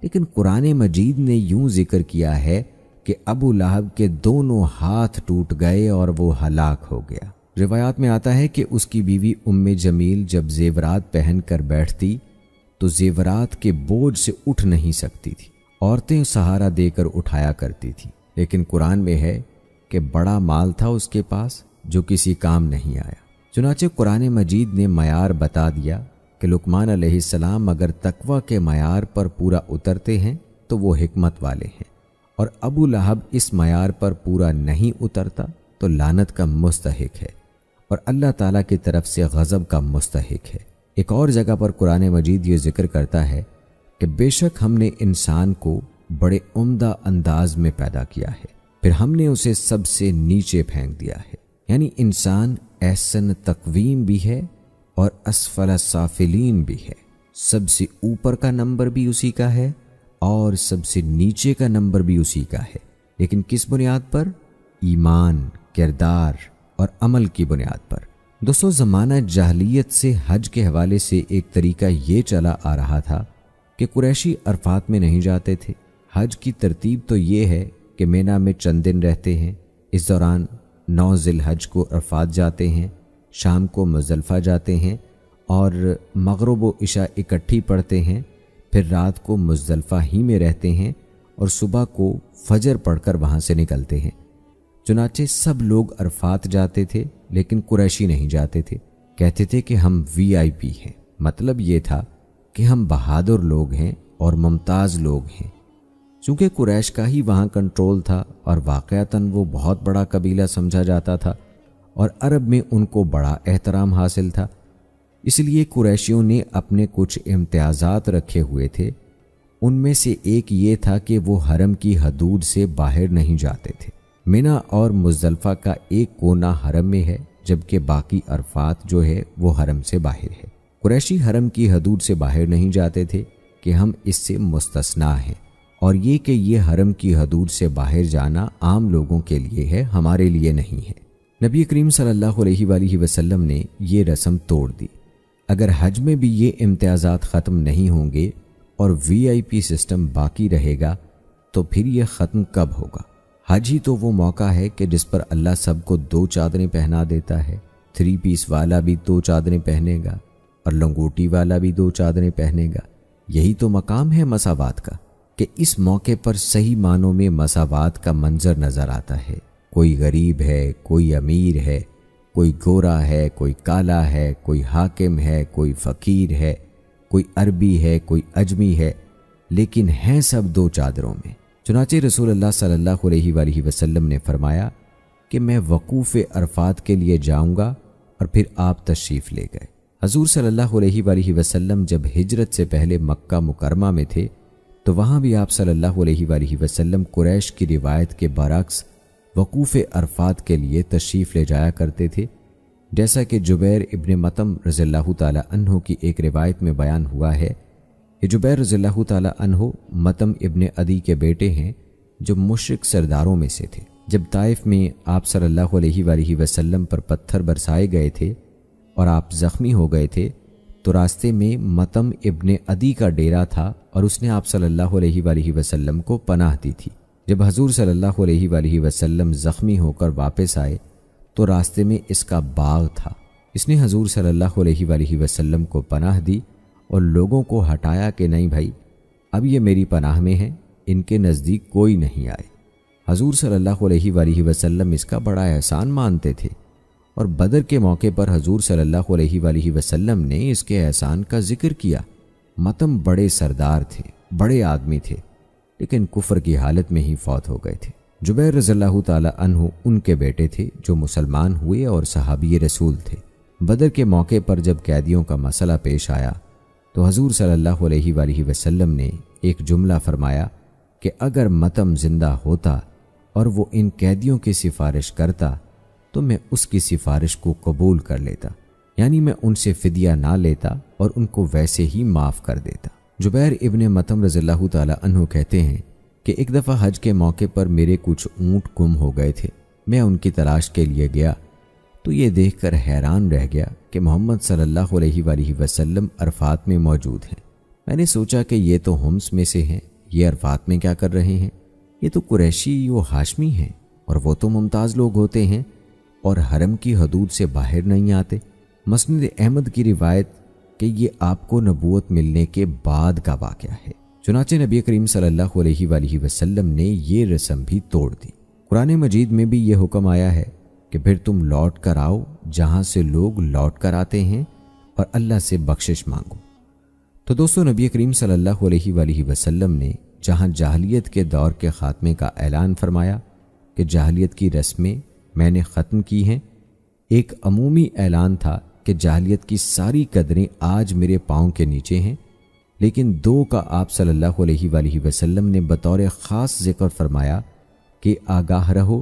لیکن قرآن مجید نے یوں ذکر کیا ہے کہ ابو لہب کے دونوں ہاتھ ٹوٹ گئے اور وہ ہلاک ہو گیا۔ روایات میں آتا ہے کہ اس کی بیوی ام جمیل جب زیورات پہن کر بیٹھتی تو زیورات کے بوجھ سے اٹھ نہیں سکتی تھی، عورتیں سہارا دے کر اٹھایا کرتی تھیں۔ لیکن قرآن میں ہے کہ بڑا مال تھا اس کے پاس جو کسی کام نہیں آیا۔ چنانچہ قرآن مجید نے معیار بتا دیا کہ لقمان علیہ السلام اگر تقوی کے معیار پر پورا اترتے ہیں تو وہ حکمت والے ہیں، اور ابو لہب اس معیار پر پورا نہیں اترتا تو لعنت کا مستحق ہے اور اللہ تعالیٰ کی طرف سے غضب کا مستحق ہے۔ ایک اور جگہ پر قرآن مجید یہ ذکر کرتا ہے کہ بے شک ہم نے انسان کو بڑے عمدہ انداز میں پیدا کیا ہے، پھر ہم نے اسے سب سے نیچے پھینک دیا ہے۔ یعنی انسان احسن تقویم بھی ہے اور اسفل سافلین بھی ہے، سب سے اوپر کا نمبر بھی اسی کا ہے اور سب سے نیچے کا نمبر بھی اسی کا ہے، لیکن کس بنیاد پر؟ ایمان، کردار اور عمل کی بنیاد پر۔ دوستو، زمانہ جاہلیت سے حج کے حوالے سے ایک طریقہ یہ چلا آ رہا تھا کہ قریشی عرفات میں نہیں جاتے تھے۔ حج کی ترتیب تو یہ ہے کہ مینا میں چند دن رہتے ہیں، اس دوران 9 ذی الحج کو عرفات جاتے ہیں، شام کو مزدلفہ جاتے ہیں اور مغرب و عشاء اکٹھی پڑھتے ہیں، پھر رات کو مزدلفہ ہی میں رہتے ہیں اور صبح کو فجر پڑھ کر وہاں سے نکلتے ہیں۔ چنانچہ سب لوگ عرفات جاتے تھے، لیکن قریشی نہیں جاتے تھے، کہتے تھے کہ ہم VIP ہیں۔ مطلب یہ تھا کہ ہم بہادر لوگ ہیں اور ممتاز لوگ ہیں۔ چونکہ قریش کا ہی وہاں کنٹرول تھا اور واقعتاً وہ بہت بڑا قبیلہ سمجھا جاتا تھا اور عرب میں ان کو بڑا احترام حاصل تھا، اس لیے قریشیوں نے اپنے کچھ امتیازات رکھے ہوئے تھے۔ ان میں سے ایک یہ تھا کہ وہ حرم کی حدود سے باہر نہیں جاتے تھے۔ مینا اور مزدلفہ کا ایک کونا حرم میں ہے، جبکہ باقی عرفات جو ہے وہ حرم سے باہر ہے۔ قریشی حرم کی حدود سے باہر نہیں جاتے تھے کہ ہم اس سے مستثنا ہیں، اور یہ کہ یہ حرم کی حدود سے باہر جانا عام لوگوں کے لیے ہے، ہمارے لیے نہیں ہے۔ نبی کریم صلی اللہ علیہ وآلہ وسلم نے یہ رسم توڑ دی۔ اگر حج میں بھی یہ امتیازات ختم نہیں ہوں گے اور VIP سسٹم باقی رہے گا تو پھر یہ ختم کب ہوگا؟ حج ہی تو وہ موقع ہے کہ جس پر اللہ سب کو 2 چادریں پہنا دیتا ہے۔ 3 پیس والا بھی 2 چادریں پہنے گا اور لنگوٹی والا بھی 2 چادریں پہنے گا۔ یہی تو مقام ہے مساوات کا، کہ اس موقع پر صحیح معنوں میں مساوات کا منظر نظر آتا ہے۔ کوئی غریب ہے، کوئی امیر ہے، کوئی گورا ہے، کوئی کالا ہے، کوئی حاکم ہے، کوئی فقیر ہے، کوئی عربی ہے، کوئی اجمی ہے، لیکن ہیں سب 2 چادروں میں۔ چنانچہ رسول اللہ صلی اللہ علیہ وآلہ وسلم نے فرمایا کہ میں وقوف عرفات کے لیے جاؤں گا، اور پھر آپ تشریف لے گئے۔ حضور صلی اللہ علیہ وآلہ وسلم جب ہجرت سے پہلے مکہ مکرمہ میں تھے تو وہاں بھی آپ صلی اللہ علیہ وآلہ وسلم قریش کی روایت کے برعکس وقوف عرفات کے لیے تشریف لے جایا کرتے تھے، جیسا کہ جبیر ابن مطعم رضی اللہ تعالی عنہ کی ایک روایت میں بیان ہوا ہے۔ یہ جبیر رضی اللہ تعالی عنہ مطعم ابن عدی کے بیٹے ہیں، جو مشرک سرداروں میں سے تھے۔ جب طائف میں آپ صلی اللہ علیہ وآلہ وسلم پر پتھر برسائے گئے تھے اور آپ زخمی ہو گئے تھے، تو راستے میں مطعم ابن عدی کا ڈیرا تھا اور اس نے آپ صلی اللہ علیہ وآلہ وسلم کو پناہ دی تھی۔ جب حضور صلی اللہ علیہ وآلہ وسلم زخمی ہو کر واپس آئے تو راستے میں اس کا باغ تھا۔ اس نے حضور صلی اللہ علیہ وآلہ وسلم کو پناہ دی اور لوگوں کو ہٹایا کہ نہیں بھائی، اب یہ میری پناہ میں ہیں، ان کے نزدیک کوئی نہیں آئے۔ حضور صلی اللہ علیہ وآلہ وسلم اس کا بڑا احسان مانتے تھے، اور بدر کے موقع پر حضور صلی اللہ علیہ وآلہ وسلم نے اس کے احسان کا ذکر کیا۔ مطعم بڑے سردار تھے، بڑے آدمی تھے، لیکن کفر کی حالت میں ہی فوت ہو گئے تھے۔ جبیر رضی اللہ تعالی عنہ ان کے بیٹے تھے جو مسلمان ہوئے اور صحابی رسول تھے۔ بدر کے موقع پر جب قیدیوں کا مسئلہ پیش آیا تو حضور صلی اللہ علیہ وآلہ وسلم نے ایک جملہ فرمایا کہ اگر مطعم زندہ ہوتا اور وہ ان قیدیوں کی سفارش کرتا تو میں اس کی سفارش کو قبول کر لیتا، یعنی میں ان سے فدیہ نہ لیتا اور ان کو ویسے ہی معاف کر دیتا۔ جبیر ابن مطعم رضی اللہ تعالی عنہ کہتے ہیں کہ ایک دفعہ حج کے موقع پر میرے کچھ اونٹ گم ہو گئے تھے۔ میں ان کی تلاش کے لیے گیا تو یہ دیکھ کر حیران رہ گیا کہ محمد صلی اللہ علیہ وآلہ وسلم عرفات میں موجود ہیں۔ میں نے سوچا کہ یہ تو ہمس میں سے ہیں، یہ عرفات میں کیا کر رہے ہیں؟ یہ تو قریشی و ہاشمی ہیں، اور وہ تو ممتاز لوگ ہوتے ہیں اور حرم کی حدود سے باہر نہیں آتے۔ مسند احمد کی روایت کہ یہ آپ کو نبوت ملنے کے بعد کا واقعہ ہے۔ چنانچہ نبی کریم صلی اللہ علیہ وآلہ وسلم نے یہ رسم بھی توڑ دی۔ قرآن مجید میں بھی یہ حکم آیا ہے کہ پھر تم لوٹ کر آؤ جہاں سے لوگ لوٹ کر آتے ہیں اور اللہ سے بخشش مانگو۔ تو دوستو، نبی کریم صلی اللہ علیہ وآلہ وسلم نے جہاں جاہلیت کے دور کے خاتمے کا اعلان فرمایا کہ جاہلیت کی رسمیں میں نے ختم کی ہیں، ایک عمومی اعلان تھا کہ جاہلیت کی ساری قدریں آج میرے پاؤں کے نیچے ہیں، لیکن دو کا آپ صلی اللہ علیہ وآلہ وسلم نے بطور خاص ذکر فرمایا کہ آگاہ رہو،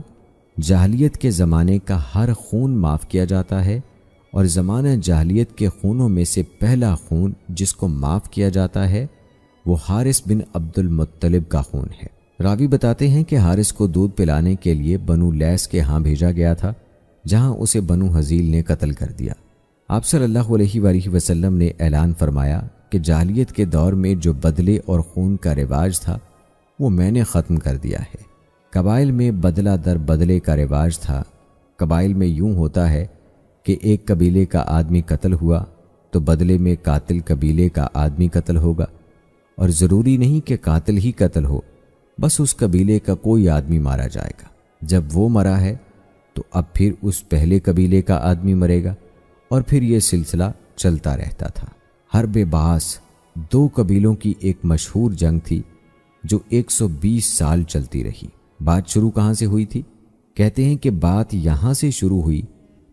جاہلیت کے زمانے کا ہر خون معاف کیا جاتا ہے، اور زمانہ جاہلیت کے خونوں میں سے پہلا خون جس کو معاف کیا جاتا ہے وہ حارث بن عبد المطلب کا خون ہے۔ راوی بتاتے ہیں کہ حارث کو دودھ پلانے کے لیے بنو لیس کے ہاں بھیجا گیا تھا، جہاں اسے بنو حزیل نے قتل کر دیا۔ آپ صلی اللہ علیہ وآلہ وسلم نے اعلان فرمایا کہ جاہلیت کے دور میں جو بدلے اور خون کا رواج تھا وہ میں نے ختم کر دیا ہے۔ قبائل میں بدلہ در بدلے کا رواج تھا۔ قبائل میں یوں ہوتا ہے کہ ایک قبیلے کا آدمی قتل ہوا تو بدلے میں قاتل قبیلے کا آدمی قتل ہوگا، اور ضروری نہیں کہ قاتل ہی قتل ہو، بس اس قبیلے کا کوئی آدمی مارا جائے گا۔ جب وہ مرا ہے تو اب پھر اس پہلے قبیلے کا آدمی مرے گا، اور پھر یہ سلسلہ چلتا رہتا تھا۔ حرب باس دو قبیلوں کی ایک مشہور جنگ تھی جو 120 سال چلتی رہی۔ بات شروع کہاں سے ہوئی تھی؟ کہتے ہیں کہ بات یہاں سے شروع ہوئی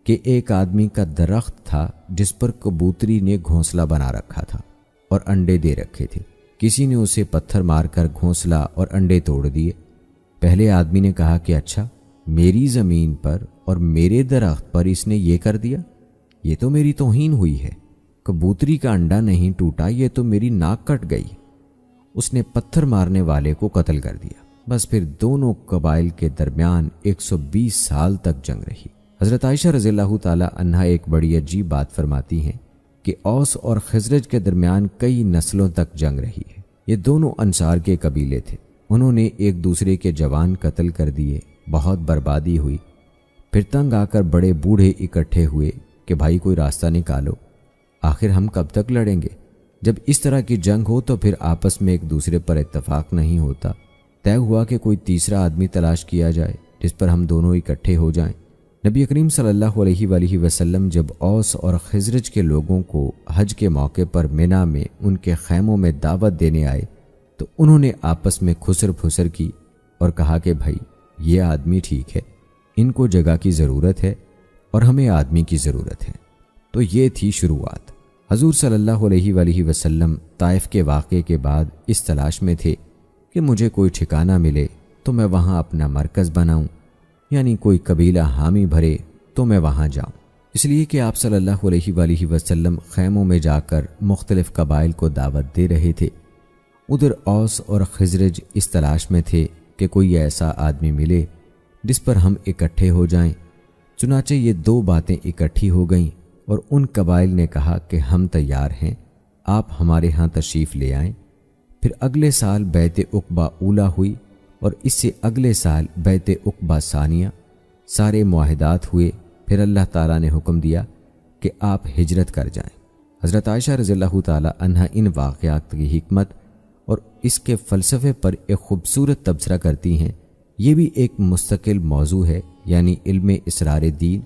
کہ ایک آدمی کا درخت تھا جس پر کبوتری نے گھونسلہ بنا رکھا تھا اور انڈے دے رکھے تھے۔ کسی نے اسے پتھر مار کر گھونسلہ اور انڈے توڑ دیے۔ پہلے آدمی نے کہا کہ اچھا، میری زمین پر اور میرے درخت پر اس نے یہ کر دیا، یہ تو میری توہین ہوئی ہے۔ کبوتری کا انڈا نہیں ٹوٹا، یہ تو میری ناک کٹ گئی۔ اس نے پتھر مارنے والے کو قتل کر دیا۔ بس پھر دونوں قبائل کے درمیان 120 سال تک جنگ رہی۔ حضرت عائشہ رضی اللہ تعالی عنہا ایک بڑی عجیب بات فرماتی ہیں کہ اوس اور خزرج کے درمیان کئی نسلوں تک جنگ رہی ہے۔ یہ دونوں انصار کے قبیلے تھے، انہوں نے ایک دوسرے کے جوان قتل کر دیے، بہت بربادی ہوئی۔ پھر تنگ آ کر بڑے بوڑھے اکٹھے ہوئے کہ بھائی کوئی راستہ نکالو، آخر ہم کب تک لڑیں گے؟ جب اس طرح کی جنگ ہو تو پھر آپس میں ایک دوسرے پر اتفاق نہیں ہوتا۔ طے ہوا کہ کوئی تیسرا آدمی تلاش کیا جائے جس پر ہم دونوں اکٹھے ہو جائیں۔ نبی کریم صلی اللہ علیہ وآلہ وسلم جب اوس اور خزرج کے لوگوں کو حج کے موقع پر مینا میں ان کے خیموں میں دعوت دینے آئے تو انہوں نے آپس میں خسر پھسر کی اور کہا کہ بھائی یہ آدمی ٹھیک ہے، ان کو جگہ کی ضرورت ہے اور ہمیں آدمی کی ضرورت ہے۔ تو یہ تھی شروعات۔ حضور صلی اللہ علیہ وآلہ وسلم طائف کے واقعے کے بعد اس تلاش میں تھے کہ مجھے کوئی ٹھکانہ ملے تو میں وہاں اپنا مرکز بناؤں، یعنی کوئی قبیلہ حامی بھرے تو میں وہاں جاؤں۔ اس لیے کہ آپ صلی اللہ علیہ وآلہ وسلم خیموں میں جا کر مختلف قبائل کو دعوت دے رہے تھے۔ ادھر اوس اور خزرج اس تلاش میں تھے کہ کوئی ایسا آدمی ملے جس پر ہم اکٹھے ہو جائیں۔ چنانچہ یہ دو باتیں اکٹھی ہو گئیں اور ان قبائل نے کہا کہ ہم تیار ہیں، آپ ہمارے ہاں تشریف لے آئیں۔ پھر اگلے سال بیعت عقبہ اولیٰ ہوئی اور اس سے اگلے سال بیعت عقبہ ثانیہ۔ سارے معاہدات ہوئے، پھر اللہ تعالیٰ نے حکم دیا کہ آپ ہجرت کر جائیں۔ حضرت عائشہ رضی اللہ تعالیٰ عنہا ان واقعات کی حکمت اور اس کے فلسفے پر ایک خوبصورت تبصرہ کرتی ہیں۔ یہ بھی ایک مستقل موضوع ہے، یعنی علم اسرار دین۔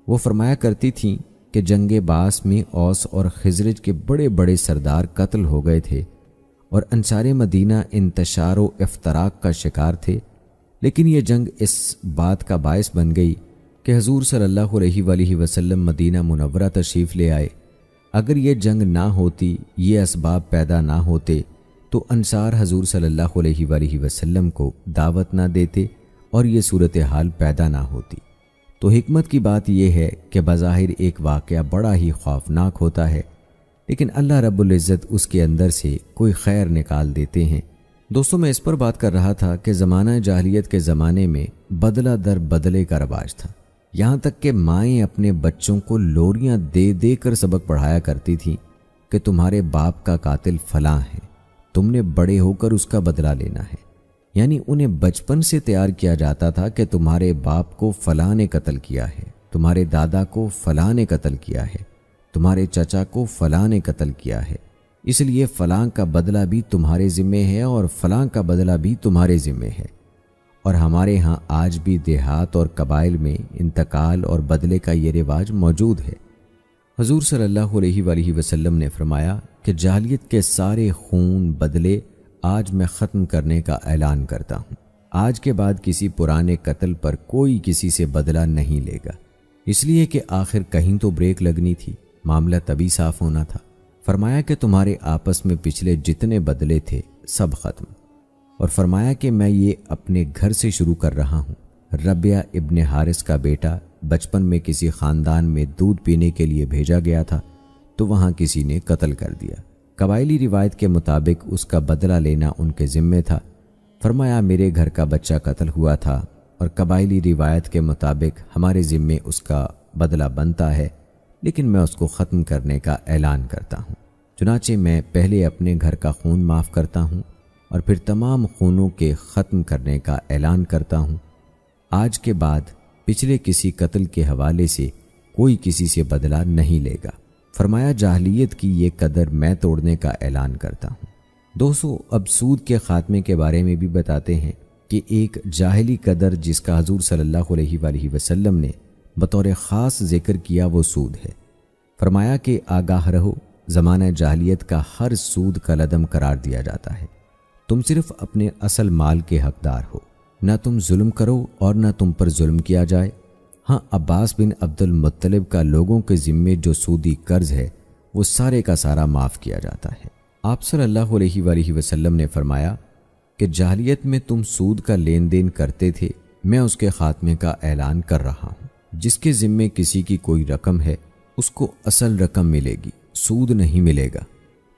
وہ فرمایا کرتی تھیں کہ جنگ باس میں اوس اور خزرج کے بڑے بڑے سردار قتل ہو گئے تھے اور انصار مدینہ انتشار و افتراق کا شکار تھے، لیکن یہ جنگ اس بات کا باعث بن گئی کہ حضور صلی اللہ علیہ وآلہ وسلم مدینہ منورہ تشریف لے آئے۔ اگر یہ جنگ نہ ہوتی، یہ اسباب پیدا نہ ہوتے تو انصار حضور صلی اللہ علیہ وآلہ وسلم کو دعوت نہ دیتے اور یہ صورتحال پیدا نہ ہوتی۔ تو حکمت کی بات یہ ہے کہ بظاہر ایک واقعہ بڑا ہی خوفناک ہوتا ہے، لیکن اللہ رب العزت اس کے اندر سے کوئی خیر نکال دیتے ہیں۔ دوستوں، میں اس پر بات کر رہا تھا کہ زمانہ جاہلیت کے زمانے میں بدلہ در بدلے کا رواج تھا، یہاں تک کہ مائیں اپنے بچوں کو لوریاں دے دے کر سبق پڑھایا کرتی تھیں کہ تمہارے باپ کا قاتل فلاں ہے، تم نے بڑے ہو کر اس کا بدلہ لینا ہے۔ یعنی انہیں بچپن سے تیار کیا جاتا تھا کہ تمہارے باپ کو فلاں نے قتل کیا ہے، تمہارے دادا کو فلاں نے قتل کیا ہے، تمہارے چچا کو فلاں نے قتل کیا ہے، اس لیے فلاں کا بدلہ بھی تمہارے ذمے ہے اور فلاں کا بدلہ بھی تمہارے ذمے ہے۔ اور ہمارے ہاں آج بھی دیہات اور قبائل میں انتقال اور بدلے کا یہ رواج موجود ہے۔ حضور صلی اللہ علیہ وآلہ وسلم نے فرمایا کہ جاہلیت کے سارے خون بدلے آج میں ختم کرنے کا اعلان کرتا ہوں۔ آج کے بعد کسی پرانے قتل پر کوئی کسی سے بدلہ نہیں لے گا، اس لیے کہ آخر کہیں تو بریک لگنی تھی۔ معاملہ تبھی صاف ہونا تھا۔ فرمایا کہ تمہارے آپس میں پچھلے جتنے بدلے تھے سب ختم، اور فرمایا کہ میں یہ اپنے گھر سے شروع کر رہا ہوں۔ ربیہ ابن حارث کا بیٹا بچپن میں کسی خاندان میں دودھ پینے کے لیے بھیجا گیا تھا تو وہاں کسی نے قتل کر دیا۔ قبائلی روایت کے مطابق اس کا بدلہ لینا ان کے ذمے تھا۔ فرمایا میرے گھر کا بچہ قتل ہوا تھا اور قبائلی روایت کے مطابق ہمارے ذمے اس کا بدلہ بنتا ہے، لیکن میں اس کو ختم کرنے کا اعلان کرتا ہوں۔ چنانچہ میں پہلے اپنے گھر کا خون معاف کرتا ہوں اور پھر تمام خونوں کے ختم کرنے کا اعلان کرتا ہوں۔ آج کے بعد پچھلے کسی قتل کے حوالے سے کوئی کسی سے بدلہ نہیں لے گا۔ فرمایا جاہلیت کی یہ قدر میں توڑنے کا اعلان کرتا ہوں۔ دوستو، اب سود کے خاتمے کے بارے میں بھی بتاتے ہیں کہ ایک جاہلی قدر جس کا حضور صلی اللہ علیہ وآلہ وسلم نے بطور خاص ذکر کیا وہ سود ہے۔ فرمایا کہ آگاہ رہو، زمانہ جاہلیت کا ہر سود کالعدم قرار دیا جاتا ہے۔ تم صرف اپنے اصل مال کے حقدار ہو، نہ تم ظلم کرو اور نہ تم پر ظلم کیا جائے۔ ہاں، عباس بن عبد المطلب کا لوگوں کے ذمے جو سودی قرض ہے وہ سارے کا سارا معاف کیا جاتا ہے۔ آپ صلی اللہ علیہ وآلہ وسلم نے فرمایا کہ جاہلیت میں تم سود کا لین دین کرتے تھے، میں اس کے خاتمے کا اعلان کر رہا ہوں۔ جس کے ذمے کسی کی کوئی رقم ہے اس کو اصل رقم ملے گی، سود نہیں ملے گا۔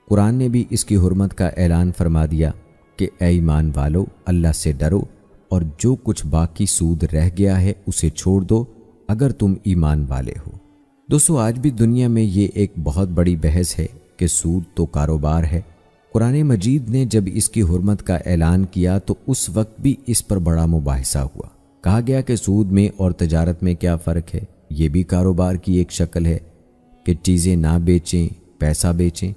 قرآن نے بھی اس کی حرمت کا اعلان فرما دیا کہ اے ایمان والو، اللہ سے ڈرو اور جو کچھ باقی سود رہ گیا ہے اسے چھوڑ دو اگر تم ایمان والے ہو۔ دوستو، آج بھی دنیا میں یہ ایک بہت بڑی بحث ہے کہ سود تو کاروبار ہے۔ قرآن مجید نے جب اس کی حرمت کا اعلان کیا تو اس وقت بھی اس پر بڑا مباحثہ ہوا۔ کہا گیا کہ سود میں اور تجارت میں کیا فرق ہے؟ یہ بھی کاروبار کی ایک شکل ہے کہ چیزیں نہ بیچیں، پیسہ بیچیں،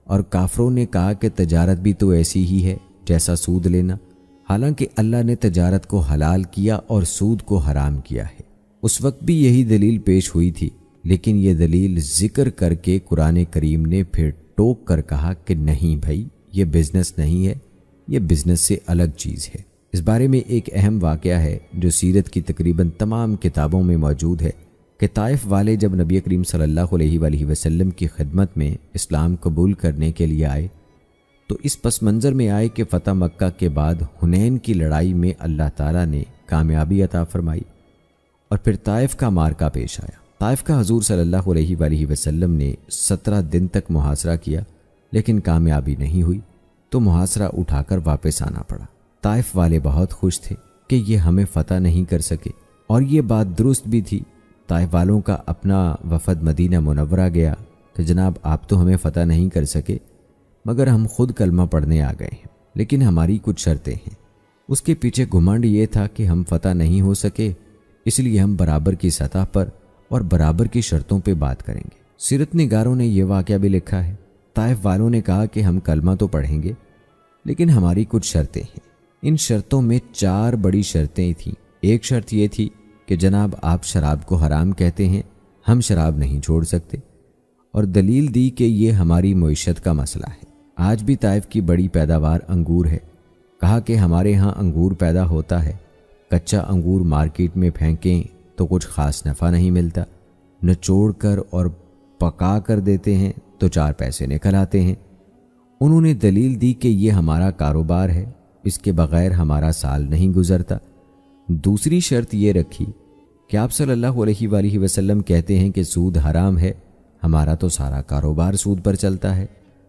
اور کافروں نے کہا کہ تجارت بھی تو ایسی ہی ہے جیسا سود لینا، حالانکہ اللہ نے تجارت کو حلال کیا اور سود کو حرام کیا ہے۔ اس وقت بھی یہی دلیل پیش ہوئی تھی، لیکن یہ دلیل ذکر کر کے قرآن کریم نے پھر ٹوک کر کہا کہ نہیں بھائی، یہ بزنس نہیں ہے، یہ بزنس سے الگ چیز ہے۔ اس بارے میں ایک اہم واقعہ ہے جو سیرت کی تقریباً تمام کتابوں میں موجود ہے کہ طائف والے جب نبی کریم صلی اللہ علیہ وآلہ وسلم کی خدمت میں اسلام قبول کرنے کے لیے آئے تو اس پس منظر میں آئے کہ فتح مکہ کے بعد حنین کی لڑائی میں اللہ تعالیٰ نے کامیابی عطا فرمائی اور پھر طائف کا مارکہ پیش آیا۔ طائف کا حضور صلی اللہ علیہ وآلہ وسلم نے 17 دن تک محاصرہ کیا، لیکن کامیابی نہیں ہوئی تو محاصرہ اٹھا کر واپس آنا پڑا۔ طائف والے بہت خوش تھے کہ یہ ہمیں فتح نہیں کر سکے، اور یہ بات درست بھی تھی۔ طائف والوں کا اپنا وفد مدینہ منورہ گیا کہ جناب آپ تو ہمیں فتح نہیں کر سکے، مگر ہم خود کلمہ پڑھنے آ گئے ہیں، لیکن ہماری کچھ شرطیں ہیں۔ اس کے پیچھے گھمنڈ یہ تھا کہ ہم فتح نہیں ہو سکے، اس لیے ہم برابر کی سطح پر اور برابر کی شرطوں پہ بات کریں گے۔ سیرت نگاروں نے یہ واقعہ بھی لکھا ہے۔ طائف والوں نے کہا کہ ہم کلمہ تو پڑھیں گے، لیکن ہماری کچھ شرطیں ہیں۔ ان شرطوں میں 4 بڑی شرطیں تھیں۔ ایک شرط یہ تھی کہ جناب آپ شراب کو حرام کہتے ہیں، ہم شراب نہیں چھوڑ سکتے، اور دلیل دی کہ یہ ہماری معیشت کا مسئلہ ہے۔ آج بھی طائف کی بڑی پیداوار انگور ہے۔ کہا کہ ہمارے ہاں انگور پیدا ہوتا ہے، کچا انگور مارکیٹ میں پھینکیں تو کچھ خاص نفع نہیں ملتا، نچوڑ کر اور پکا کر دیتے ہیں تو 4 پیسے نکل آتے ہیں۔ انہوں نے دلیل دی کہ یہ ہمارا کاروبار ہے، اس کے بغیر ہمارا سال نہیں گزرتا۔ دوسری شرط یہ رکھی کہ آپ صلی اللہ علیہ وآلہ وسلم کہتے ہیں کہ سود حرام ہے، ہمارا تو سارا کاروبار سود پر چلتا ہے،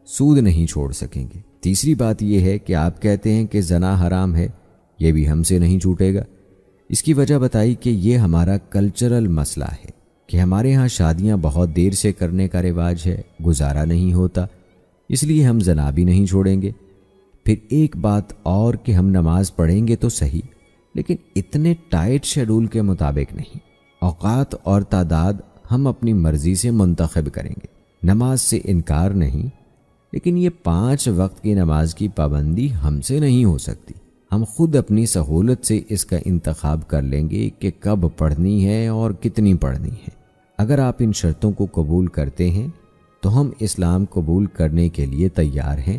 سود نہیں چھوڑ سکیں گے۔ تیسری بات یہ ہے کہ آپ کہتے ہیں کہ زنا حرام ہے، یہ بھی ہم سے نہیں چھوٹے گا۔ اس کی وجہ بتائی کہ یہ ہمارا کلچرل مسئلہ ہے کہ ہمارے ہاں شادیاں بہت دیر سے کرنے کا رواج ہے، گزارا نہیں ہوتا، اس لیے ہم زنا بھی نہیں چھوڑیں گے۔ پھر ایک بات اور کہ ہم نماز پڑھیں گے تو صحیح، لیکن اتنے ٹائٹ شیڈول کے مطابق نہیں، اوقات اور تعداد ہم اپنی مرضی سے منتخب کریں گے۔ نماز سے انکار نہیں، لیکن یہ 5 وقت کی نماز کی پابندی ہم سے نہیں ہو سکتی۔ ہم خود اپنی سہولت سے اس کا انتخاب کر لیں گے کہ کب پڑھنی ہے اور کتنی پڑھنی ہے۔ اگر آپ ان شرطوں کو قبول کرتے ہیں تو ہم اسلام قبول کرنے کے لیے تیار ہیں،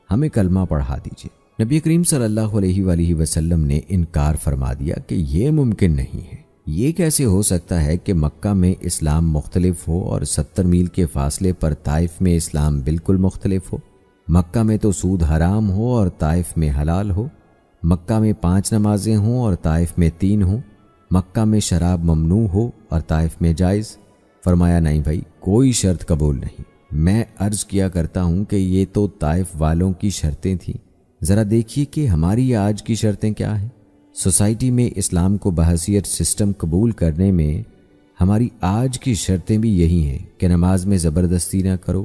ہمیں کلمہ پڑھا دیجیے۔ نبی کریم صلی اللہ علیہ وآلہ وسلم نے انکار فرما دیا کہ یہ ممکن نہیں ہے، یہ کیسے ہو سکتا ہے کہ مکہ میں اسلام مختلف ہو اور 70 میل کے فاصلے پر طائف میں اسلام بالکل مختلف ہو؟ مکہ میں تو سود حرام ہو اور طائف میں حلال ہو، مکہ میں 5 نمازیں ہوں اور طائف میں 3 ہوں، مکہ میں شراب ممنوع ہو اور طائف میں جائز؟ فرمایا نہیں بھائی، کوئی شرط قبول نہیں۔ میں عرض کیا کرتا ہوں کہ یہ تو طائف والوں کی شرطیں تھیں، ذرا دیکھیے کہ ہماری آج کی شرطیں کیا ہیں۔ سوسائٹی میں اسلام کو بحیثیت سسٹم قبول کرنے میں ہماری آج کی شرطیں بھی یہی ہیں کہ نماز میں زبردستی نہ کرو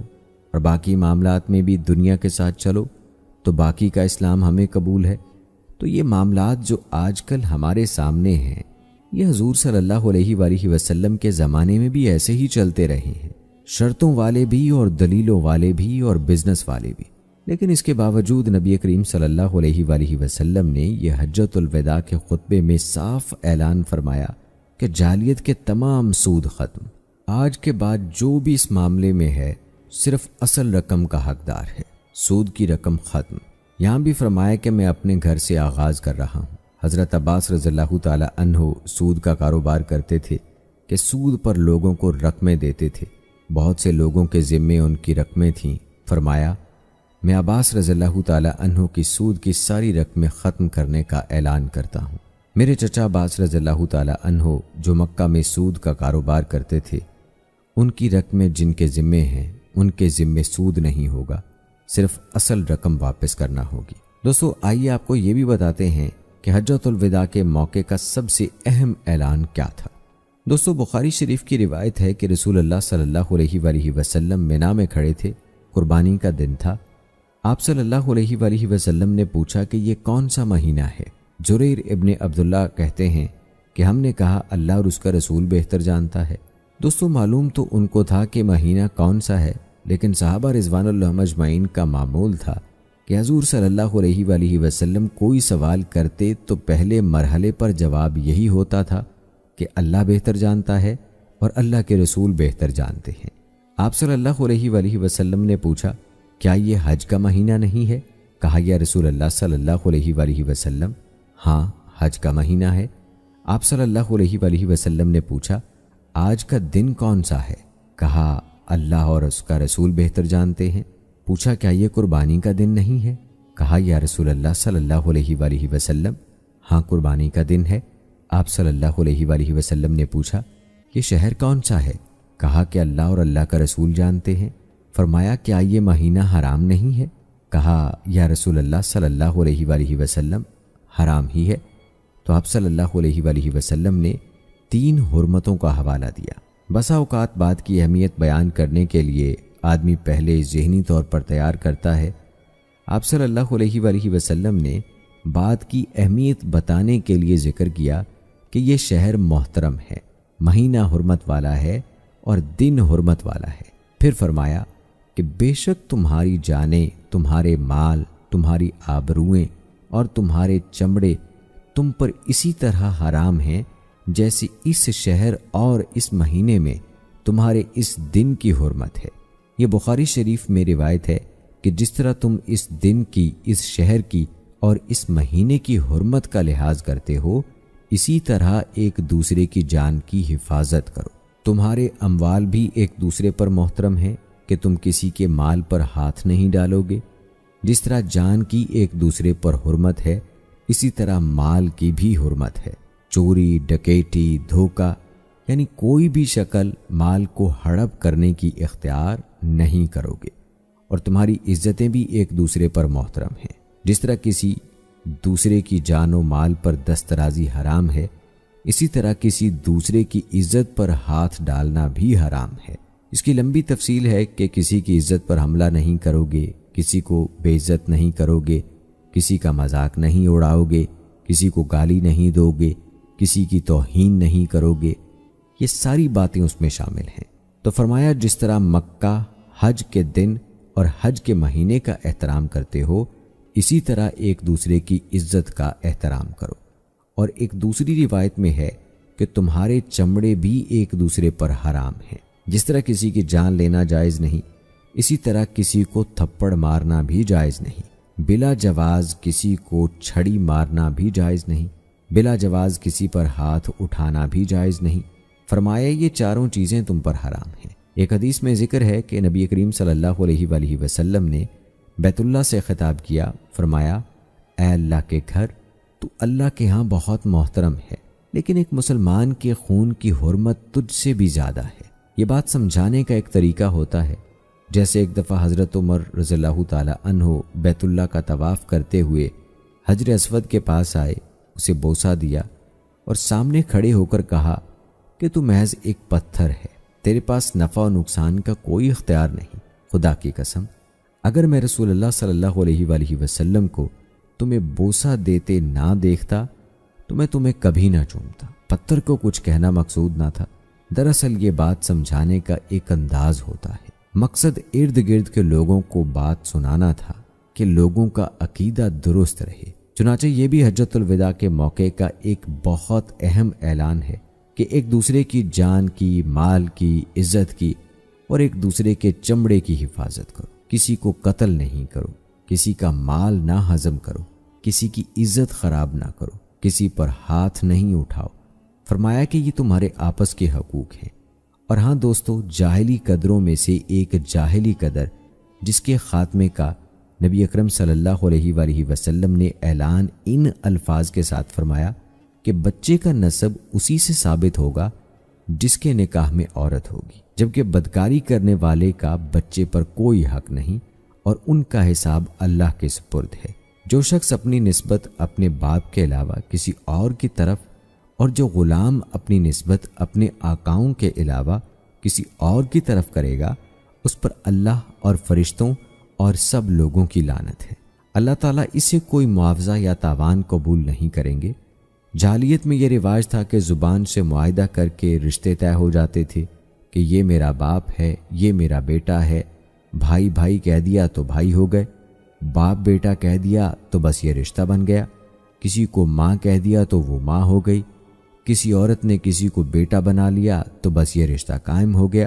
اور باقی معاملات میں بھی دنیا کے ساتھ چلو تو باقی کا اسلام ہمیں قبول ہے۔ تو یہ معاملات جو آج کل ہمارے سامنے ہیں، یہ حضور صلی اللہ علیہ وآلہ وسلم کے زمانے میں بھی ایسے ہی چلتے رہے ہیں، شرطوں والے بھی اور دلیلوں والے بھی اور بزنس والے بھی۔ لیکن اس کے باوجود نبی کریم صلی اللہ علیہ وآلہ وسلم نے یہ حجۃ الوداع کے خطبے میں صاف اعلان فرمایا کہ جعلیت کے تمام سود ختم، آج کے بعد جو بھی اس معاملے میں ہے صرف اصل رقم کا حقدار ہے، سود کی رقم ختم۔ یہاں بھی فرمایا کہ میں اپنے گھر سے آغاز کر رہا ہوں۔ حضرت عباس رضی اللہ تعالی عنہ سود کا کاروبار کرتے تھے کہ سود پر لوگوں کو رقمیں دیتے تھے، بہت سے لوگوں کے ذمے ان کی رقمیں تھیں۔ فرمایا میں عباس رضی اللہ تعالی عنہ کی سود کی ساری رقمیں ختم کرنے کا اعلان کرتا ہوں۔ میرے چچا عباس رضی اللہ تعالی عنہ جو مکہ میں سود کا کاروبار کرتے تھے، ان کی رقمیں جن کے ذمے ہیں ان کے ذمے سود نہیں ہوگا، صرف اصل رقم واپس کرنا ہوگی۔ دوستو آئیے آپ کو یہ بھی بتاتے ہیں کہ حجۃ الوداع کے موقع کا سب سے اہم اعلان کیا تھا۔ دوستو بخاری شریف کی روایت ہے کہ رسول اللہ صلی اللہ علیہ وآلہ وسلم مینا میں کھڑے تھے، قربانی کا دن تھا۔ آپ صلی اللہ علیہ وآلہ وسلم نے پوچھا کہ یہ کون سا مہینہ ہے؟ جریر ابن عبداللہ کہتے ہیں کہ ہم نے کہا اللہ اور اس کا رسول بہتر جانتا ہے۔ دوستو معلوم تو ان کو تھا کہ مہینہ کون سا ہے، لیکن صحابہ رضوان اللہ اجمعین کا معمول تھا کہ حضور صلی اللہ علیہ وآلہ وسلم کوئی سوال کرتے تو پہلے مرحلے پر جواب یہی ہوتا تھا کہ اللہ بہتر جانتا ہے اور اللہ کے رسول بہتر جانتے ہیں۔ آپ صلی اللہ علیہ وآلہ وسلم نے پوچھا کیا یہ حج کا مہینہ نہیں ہے؟ کہا یا رسول اللہ صلی اللہ علیہ وآلہ وسلم ہاں حج کا مہینہ ہے۔ آپ صلی اللہ علیہ وآلہ وسلم نے پوچھا آج کا دن کون سا ہے؟ کہا اللہ اور اس کا رسول بہتر جانتے ہیں۔ پوچھا کیا یہ قربانی کا دن نہیں ہے؟ کہا یا رسول اللہ صلی اللہ علیہ وآلہ وسلم ہاں قربانی کا دن ہے۔ آپ صلی اللہ علیہ وآلہ وسلم نے پوچھا یہ شہر کون سا ہے؟ کہا کہ اللہ اور اللہ کا رسول جانتے ہیں۔ فرمایا کیا یہ مہینہ حرام نہیں ہے؟ کہا یا رسول اللہ صلی اللہ علیہ وآلہ وسلم حرام ہی ہے۔ تو آپ صلی اللہ علیہ وآلہ وسلم نے 3 حرمتوں کا حوالہ دیا۔ بسا اوقات بات کی اہمیت بیان کرنے کے لیے آدمی پہلے ذہنی طور پر تیار کرتا ہے۔ آپ صلی اللہ علیہ وآلہ وسلم نے بات کی اہمیت بتانے کے لیے ذکر کیا کہ یہ شہر محترم ہے، مہینہ حرمت والا ہے اور دن حرمت والا ہے۔ پھر فرمایا کہ بے شک تمہاری جانیں، تمہارے مال، تمہاری آبروئیں اور تمہارے چمڑے تم پر اسی طرح حرام ہیں جیسے اس شہر اور اس مہینے میں تمہارے اس دن کی حرمت ہے۔ یہ بخاری شریف میں روایت ہے کہ جس طرح تم اس دن کی، اس شہر کی اور اس مہینے کی حرمت کا لحاظ کرتے ہو، اسی طرح ایک دوسرے کی جان کی حفاظت کرو۔ تمہارے اموال بھی ایک دوسرے پر محترم ہیں کہ تم کسی کے مال پر ہاتھ نہیں ڈالو گے۔ جس طرح جان کی ایک دوسرے پر حرمت ہے، اسی طرح مال کی بھی حرمت ہے۔ چوری، ڈکیتی، دھوکہ یعنی کوئی بھی شکل مال کو ہڑپ کرنے کی اختیار نہیں کرو گے۔ اور تمہاری عزتیں بھی ایک دوسرے پر محترم ہیں۔ جس طرح کسی دوسرے کی جان و مال پر دسترازی حرام ہے، اسی طرح کسی دوسرے کی عزت پر ہاتھ ڈالنا بھی حرام ہے۔ اس کی لمبی تفصیل ہے کہ کسی کی عزت پر حملہ نہیں کرو گے، کسی کو بے عزت نہیں کرو گے، کسی کا مذاق نہیں اڑاؤ گے، کسی کو گالی نہیں دو گے، کسی کی توہین نہیں کرو گے۔ یہ ساری باتیں اس میں شامل ہیں۔ تو فرمایا جس طرح مکہ حج کے دن اور حج کے مہینے کا احترام کرتے ہو، اسی طرح ایک دوسرے کی عزت کا احترام کرو۔ اور ایک دوسری روایت میں ہے کہ تمہارے چمڑے بھی ایک دوسرے پر حرام ہیں۔ جس طرح کسی کی جان لینا جائز نہیں، اسی طرح کسی کو تھپڑ مارنا بھی جائز نہیں۔ بلا جواز کسی کو چھڑی مارنا بھی جائز نہیں۔ بلا جواز کسی پر ہاتھ اٹھانا بھی جائز نہیں۔ فرمایا یہ چاروں چیزیں تم پر حرام ہیں۔ ایک حدیث میں ذکر ہے کہ نبی کریم صلی اللہ علیہ وآلہ وسلم نے بیت اللہ سے خطاب کیا، فرمایا اے اللہ کے گھر، تو اللہ کے ہاں بہت محترم ہے، لیکن ایک مسلمان کے خون کی حرمت تجھ سے بھی زیادہ ہے۔ یہ بات سمجھانے کا ایک طریقہ ہوتا ہے، جیسے ایک دفعہ حضرت عمر رضی اللہ تعالی عنہ بیت اللہ کا طواف کرتے ہوئے حجر اسود کے پاس آئے، اسے بوسہ دیا اور سامنے کھڑے ہو کر کہا کہ تو محض ایک پتھر ہے، تیرے پاس نفع و نقصان کا کوئی اختیار نہیں۔ خدا کی قسم، اگر میں رسول اللہ صلی اللہ علیہ وآلہ وسلم کو تمہیں بوسہ دیتے نہ دیکھتا تو میں تمہیں کبھی نہ چومتا۔ پتھر کو کچھ کہنا مقصود نہ تھا، دراصل یہ بات سمجھانے کا ایک انداز ہوتا ہے۔ مقصد ارد گرد کے لوگوں کو بات سنانا تھا کہ لوگوں کا عقیدہ درست رہے۔ چنانچہ یہ بھی حجۃ الوداع کے موقع کا ایک بہت اہم اعلان ہے کہ ایک دوسرے کی جان کی، مال کی، عزت کی اور ایک دوسرے کے چمڑے کی حفاظت کرو۔ کسی کو قتل نہیں کرو، کسی کا مال نہ ہضم کرو، کسی کی عزت خراب نہ کرو، کسی پر ہاتھ نہیں اٹھاؤ۔ فرمایا کہ یہ تمہارے آپس کے حقوق ہیں۔ اور ہاں دوستو، جاہلی قدروں میں سے ایک جاہلی قدر جس کے خاتمے کا نبی اکرم صلی اللہ علیہ وآلہ وسلم نے اعلان ان الفاظ کے ساتھ فرمایا کہ بچے کا نسب اسی سے ثابت ہوگا جس کے نکاح میں عورت ہوگی، جبکہ بدکاری کرنے والے کا بچے پر کوئی حق نہیں اور ان کا حساب اللہ کے سپرد ہے۔ جو شخص اپنی نسبت اپنے باپ کے علاوہ کسی اور کی طرف اور جو غلام اپنی نسبت اپنے آقاؤں کے علاوہ کسی اور کی طرف کرے گا، اس پر اللہ اور فرشتوں اور سب لوگوں کی لعنت ہے۔ اللہ تعالیٰ اسے کوئی معاوضہ یا تاوان قبول نہیں کریں گے۔ جاہلیت میں یہ رواج تھا کہ زبان سے معاہدہ کر کے رشتے طے ہو جاتے تھے کہ یہ میرا باپ ہے، یہ میرا بیٹا ہے۔ بھائی بھائی کہہ دیا تو بھائی ہو گئے، باپ بیٹا کہہ دیا تو بس یہ رشتہ بن گیا۔ کسی کو ماں کہہ دیا تو وہ ماں ہو گئی، کسی عورت نے کسی کو بیٹا بنا لیا تو بس یہ رشتہ قائم ہو گیا۔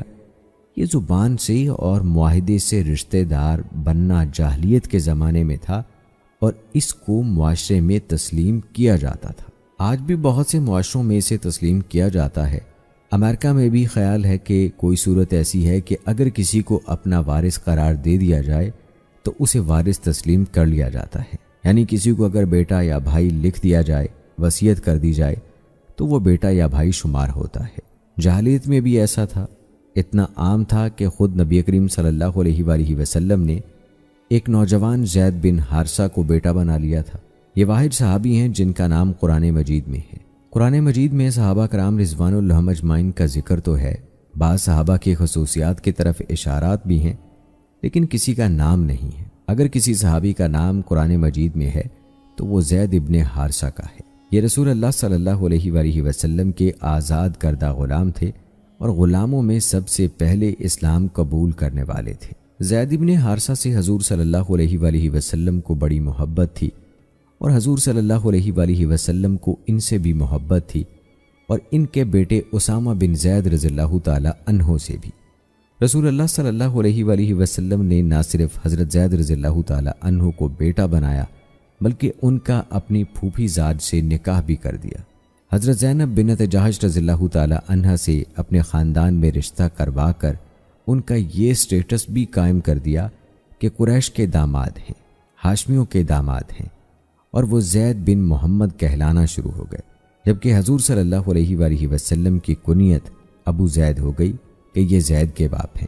یہ زبان سے اور معاہدے سے رشتہ دار بننا جاہلیت کے زمانے میں تھا اور اس کو معاشرے میں تسلیم کیا جاتا تھا۔ آج بھی بہت سے معاشروں میں اسے تسلیم کیا جاتا ہے۔ امریکہ میں بھی خیال ہے کہ کوئی صورت ایسی ہے کہ اگر کسی کو اپنا وارث قرار دے دیا جائے تو اسے وارث تسلیم کر لیا جاتا ہے، یعنی کسی کو اگر بیٹا یا بھائی لکھ دیا جائے، وصیت کر دی جائے تو وہ بیٹا یا بھائی شمار ہوتا ہے۔ جاہلیت میں بھی ایسا تھا، اتنا عام تھا کہ خود نبی کریم صلی اللہ علیہ وآلہ وسلم نے ایک نوجوان زید بن حارثہ کو بیٹا بنا لیا تھا۔ یہ واحد صحابی ہیں جن کا نام قرآن مجید میں ہے۔ قرآن مجید میں صحابہ کرام رضوان اللہ اجمعین کا ذکر تو ہے، بعض صحابہ کی خصوصیات کی طرف اشارات بھی ہیں، لیکن کسی کا نام نہیں ہے۔ اگر کسی صحابی کا نام قرآن مجید میں ہے تو وہ زید ابن حارثہ کا ہے۔ یہ رسول اللہ صلی اللہ علیہ وآلہ وسلم کے آزاد کردہ غلام تھے اور غلاموں میں سب سے پہلے اسلام قبول کرنے والے تھے۔ زید ابن حارثہ سے حضور صلی اللہ علیہ وآلہ وسلم کو بڑی محبت تھی اور حضور صلی اللہ علیہ وآلہ وسلم کو ان سے بھی محبت تھی اور ان کے بیٹے اسامہ بن زید رضی اللہ تعالی عنہ سے بھی۔ رسول اللہ صلی اللہ علیہ وآلہ وسلم نے نہ صرف حضرت زید رضی اللہ تعالی عنہ کو بیٹا بنایا بلکہ ان کا اپنی پھوپھی زاد سے نکاح بھی کر دیا۔ حضرت زینب بنت جحش رضی اللہ تعالی عنہ سے اپنے خاندان میں رشتہ کروا کر ان کا یہ سٹیٹس بھی قائم کر دیا کہ قریش کے داماد ہیں، ہاشمیوں کے داماد ہیں، اور وہ زید بن محمد کہلانا شروع ہو گئے، جبکہ حضور صلی اللہ علیہ وآلہ وسلم کی کنیت ابو زید ہو گئی کہ یہ زید کے باپ ہیں۔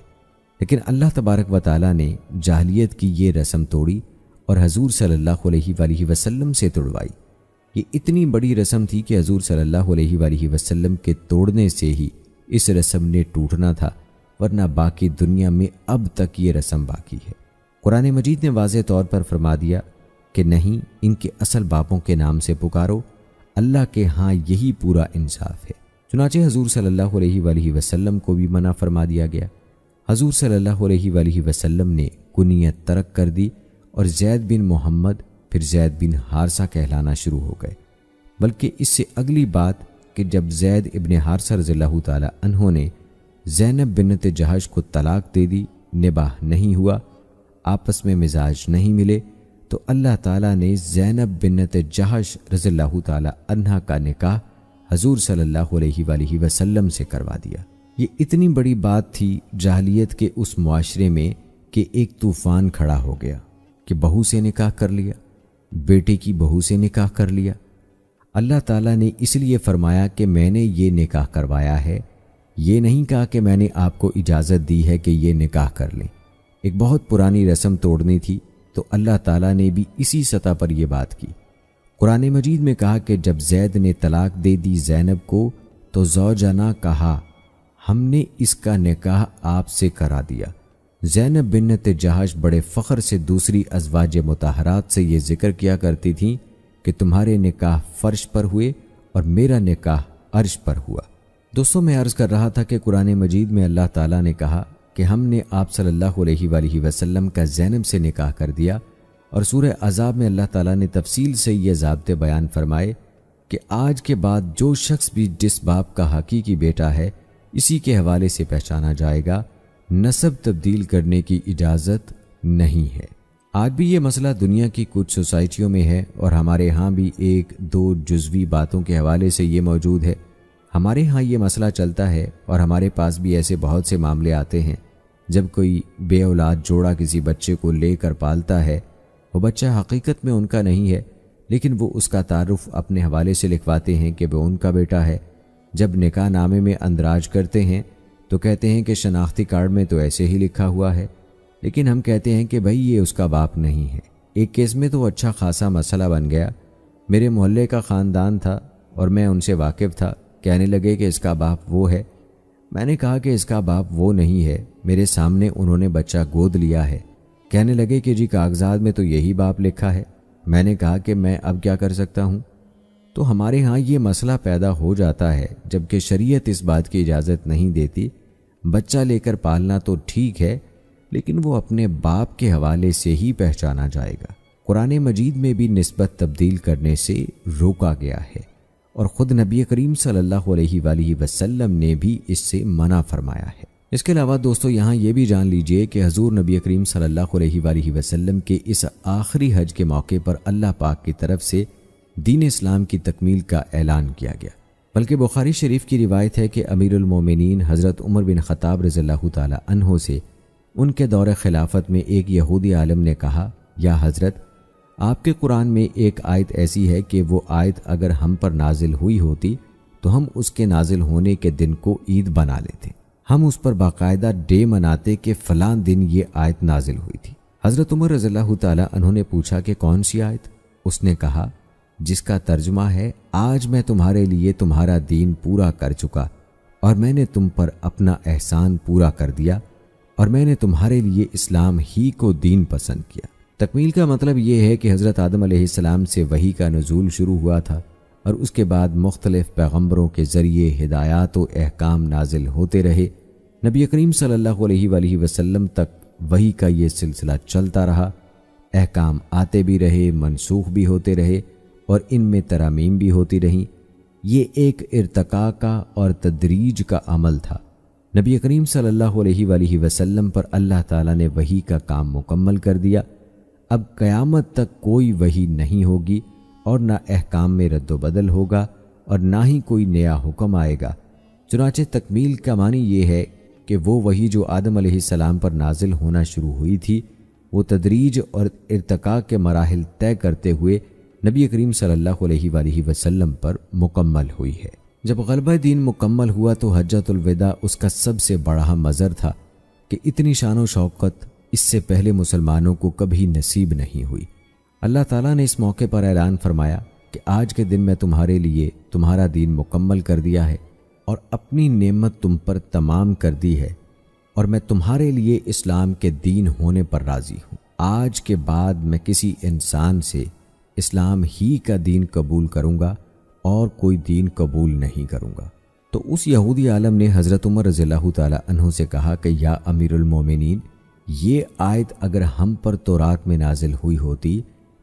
لیکن اللہ تبارک و تعالیٰ نے جاہلیت کی یہ رسم توڑی اور حضور صلی اللہ علیہ وآلہ وسلم سے توڑوائی۔ یہ اتنی بڑی رسم تھی کہ حضور صلی اللہ علیہ وآلہ وسلم کے توڑنے سے ہی اس رسم نے ٹوٹنا تھا، ورنہ باقی دنیا میں اب تک یہ رسم باقی ہے۔ قرآن مجید نے واضح طور پر فرما دیا کہ نہیں، ان کے اصل باپوں کے نام سے پکارو، اللہ کے ہاں یہی پورا انصاف ہے۔ چنانچہ حضور صلی اللہ علیہ وآلہ وسلم کو بھی منع فرما دیا گیا۔ حضور صلی اللہ علیہ وآلہ وسلم نے کنیت ترک کر دی اور زید بن محمد پھر زید بن حارثہ کہلانا شروع ہو گئے۔ بلکہ اس سے اگلی بات کہ جب زید ابن حارثہ رضی اللہ تعالی عنہ نے زینب بنت جحش کو طلاق دے دی، نباہ نہیں ہوا، آپس میں مزاج نہیں ملے، تو اللہ تعالیٰ نے زینب بنت جہش رضی اللہ تعالیٰ عنہا کا نکاح حضور صلی اللہ علیہ وآلہ وسلم سے کروا دیا۔ یہ اتنی بڑی بات تھی جاہلیت کے اس معاشرے میں کہ ایک طوفان کھڑا ہو گیا کہ بہو سے نکاح کر لیا، بیٹے کی بہو سے نکاح کر لیا۔ اللہ تعالیٰ نے اس لیے فرمایا کہ میں نے یہ نکاح کروایا ہے، یہ نہیں کہا کہ میں نے آپ کو اجازت دی ہے کہ یہ نکاح کر لیں۔ ایک بہت پرانی رسم توڑنی تھی تو اللہ تعالیٰ نے بھی اسی سطح پر یہ بات کی۔ قرآن مجید میں کہا کہ جب زید نے طلاق دے دی زینب کو تو زوجنا کہا ہم نے اس کا نکاح آپ سے کرا دیا۔ زینب بنت جہش بڑے فخر سے دوسری ازواج مطہرات سے یہ ذکر کیا کرتی تھیں کہ تمہارے نکاح فرش پر ہوئے اور میرا نکاح عرش پر ہوا۔ دوستوں، میں عرض کر رہا تھا کہ قرآن مجید میں اللہ تعالیٰ نے کہا کہ ہم نے آپ صلی اللہ علیہ وآلہ وسلم کا زینب سے نکاح کر دیا، اور سورہ احزاب میں اللہ تعالیٰ نے تفصیل سے یہ ضابطے بیان فرمائے کہ آج کے بعد جو شخص بھی جس باپ کا حقیقی بیٹا ہے اسی کے حوالے سے پہچانا جائے گا، نسب تبدیل کرنے کی اجازت نہیں ہے۔ آج بھی یہ مسئلہ دنیا کی کچھ سوسائٹیوں میں ہے، اور ہمارے ہاں بھی ایک دو جزوی باتوں کے حوالے سے یہ موجود ہے۔ ہمارے ہاں یہ مسئلہ چلتا ہے، اور ہمارے پاس بھی ایسے بہت سے معاملے آتے ہیں جب کوئی بے اولاد جوڑا کسی بچے کو لے کر پالتا ہے، وہ بچہ حقیقت میں ان کا نہیں ہے، لیکن وہ اس کا تعارف اپنے حوالے سے لکھواتے ہیں کہ وہ ان کا بیٹا ہے۔ جب نکاح نامے میں اندراج کرتے ہیں تو کہتے ہیں کہ شناختی کارڈ میں تو ایسے ہی لکھا ہوا ہے، لیکن ہم کہتے ہیں کہ بھائی یہ اس کا باپ نہیں ہے۔ ایک کیس میں تو اچھا خاصا مسئلہ بن گیا، میرے محلے کا خاندان تھا اور میں ان سے واقف تھا، کہنے لگے کہ اس کا باپ وہ ہے۔ میں نے کہا کہ اس کا باپ وہ نہیں ہے، میرے سامنے انہوں نے بچہ گود لیا ہے۔ کہنے لگے کہ جی کاغذات میں تو یہی باپ لکھا ہے۔ میں نے کہا کہ میں اب کیا کر سکتا ہوں؟ تو ہمارے ہاں یہ مسئلہ پیدا ہو جاتا ہے، جبکہ شریعت اس بات کی اجازت نہیں دیتی۔ بچہ لے کر پالنا تو ٹھیک ہے، لیکن وہ اپنے باپ کے حوالے سے ہی پہچانا جائے گا۔ قرآن مجید میں بھی نسبت تبدیل کرنے سے روکا گیا ہے، اور خود نبی کریم صلی اللہ علیہ وآلہ وسلم نے بھی اس سے منع فرمایا ہے۔ اس کے علاوہ دوستو یہاں یہ بھی جان لیجئے کہ حضور نبی کریم صلی اللہ علیہ وآلہ وسلم کے اس آخری حج کے موقع پر اللہ پاک کی طرف سے دین اسلام کی تکمیل کا اعلان کیا گیا، بلکہ بخاری شریف کی روایت ہے کہ امیر المومنین حضرت عمر بن خطاب رضی اللہ تعالی عنہ سے ان کے دور خلافت میں ایک یہودی عالم نے کہا، یا حضرت، آپ کے قرآن میں ایک آیت ایسی ہے کہ وہ آیت اگر ہم پر نازل ہوئی ہوتی تو ہم اس کے نازل ہونے کے دن کو عید بنا لیتے، ہم اس پر باقاعدہ ڈے مناتے کہ فلاں دن یہ آیت نازل ہوئی تھی۔ حضرت عمر رضی اللہ تعالی عنہ نے پوچھا کہ کون سی آیت؟ اس نے کہا، جس کا ترجمہ ہے، آج میں تمہارے لیے تمہارا دین پورا کر چکا، اور میں نے تم پر اپنا احسان پورا کر دیا، اور میں نے تمہارے لیے اسلام ہی کو دین پسند کیا۔ تکمیل کا مطلب یہ ہے کہ حضرت آدم علیہ السلام سے وحی کا نزول شروع ہوا تھا، اور اس کے بعد مختلف پیغمبروں کے ذریعے ہدایات و احکام نازل ہوتے رہے۔ نبی کریم صلی اللہ علیہ وآلہ وسلم تک وحی کا یہ سلسلہ چلتا رہا، احکام آتے بھی رہے، منسوخ بھی ہوتے رہے، اور ان میں ترامیم بھی ہوتی رہیں۔ یہ ایک ارتقاء کا اور تدریج کا عمل تھا۔ نبی کریم صلی اللہ علیہ وآلہ وسلم پر اللہ تعالیٰ نے وحی کا کام مکمل کر دیا۔ اب قیامت تک کوئی وحی نہیں ہوگی، اور نہ احکام میں رد و بدل ہوگا، اور نہ ہی کوئی نیا حکم آئے گا۔ چنانچہ تکمیل کا معنی یہ ہے کہ وہ وحی جو آدم علیہ السلام پر نازل ہونا شروع ہوئی تھی، وہ تدریج اور ارتقاء کے مراحل طے کرتے ہوئے نبی کریم صلی اللہ علیہ وآلہ وسلم پر مکمل ہوئی ہے۔ جب غلبہ دین مکمل ہوا تو حجۃ الوداع اس کا سب سے بڑا مظہر تھا کہ اتنی شان و شوکت اس سے پہلے مسلمانوں کو کبھی نصیب نہیں ہوئی۔ اللہ تعالیٰ نے اس موقع پر اعلان فرمایا کہ آج کے دن میں تمہارے لیے تمہارا دین مکمل کر دیا ہے، اور اپنی نعمت تم پر تمام کر دی ہے، اور میں تمہارے لیے اسلام کے دین ہونے پر راضی ہوں۔ آج کے بعد میں کسی انسان سے اسلام ہی کا دین قبول کروں گا اور کوئی دین قبول نہیں کروں گا۔ تو اس یہودی عالم نے حضرت عمر رضی اللہ تعالی عنہ سے کہا کہ یا امیر المومنین، یہ آیت اگر ہم پر تورات میں نازل ہوئی ہوتی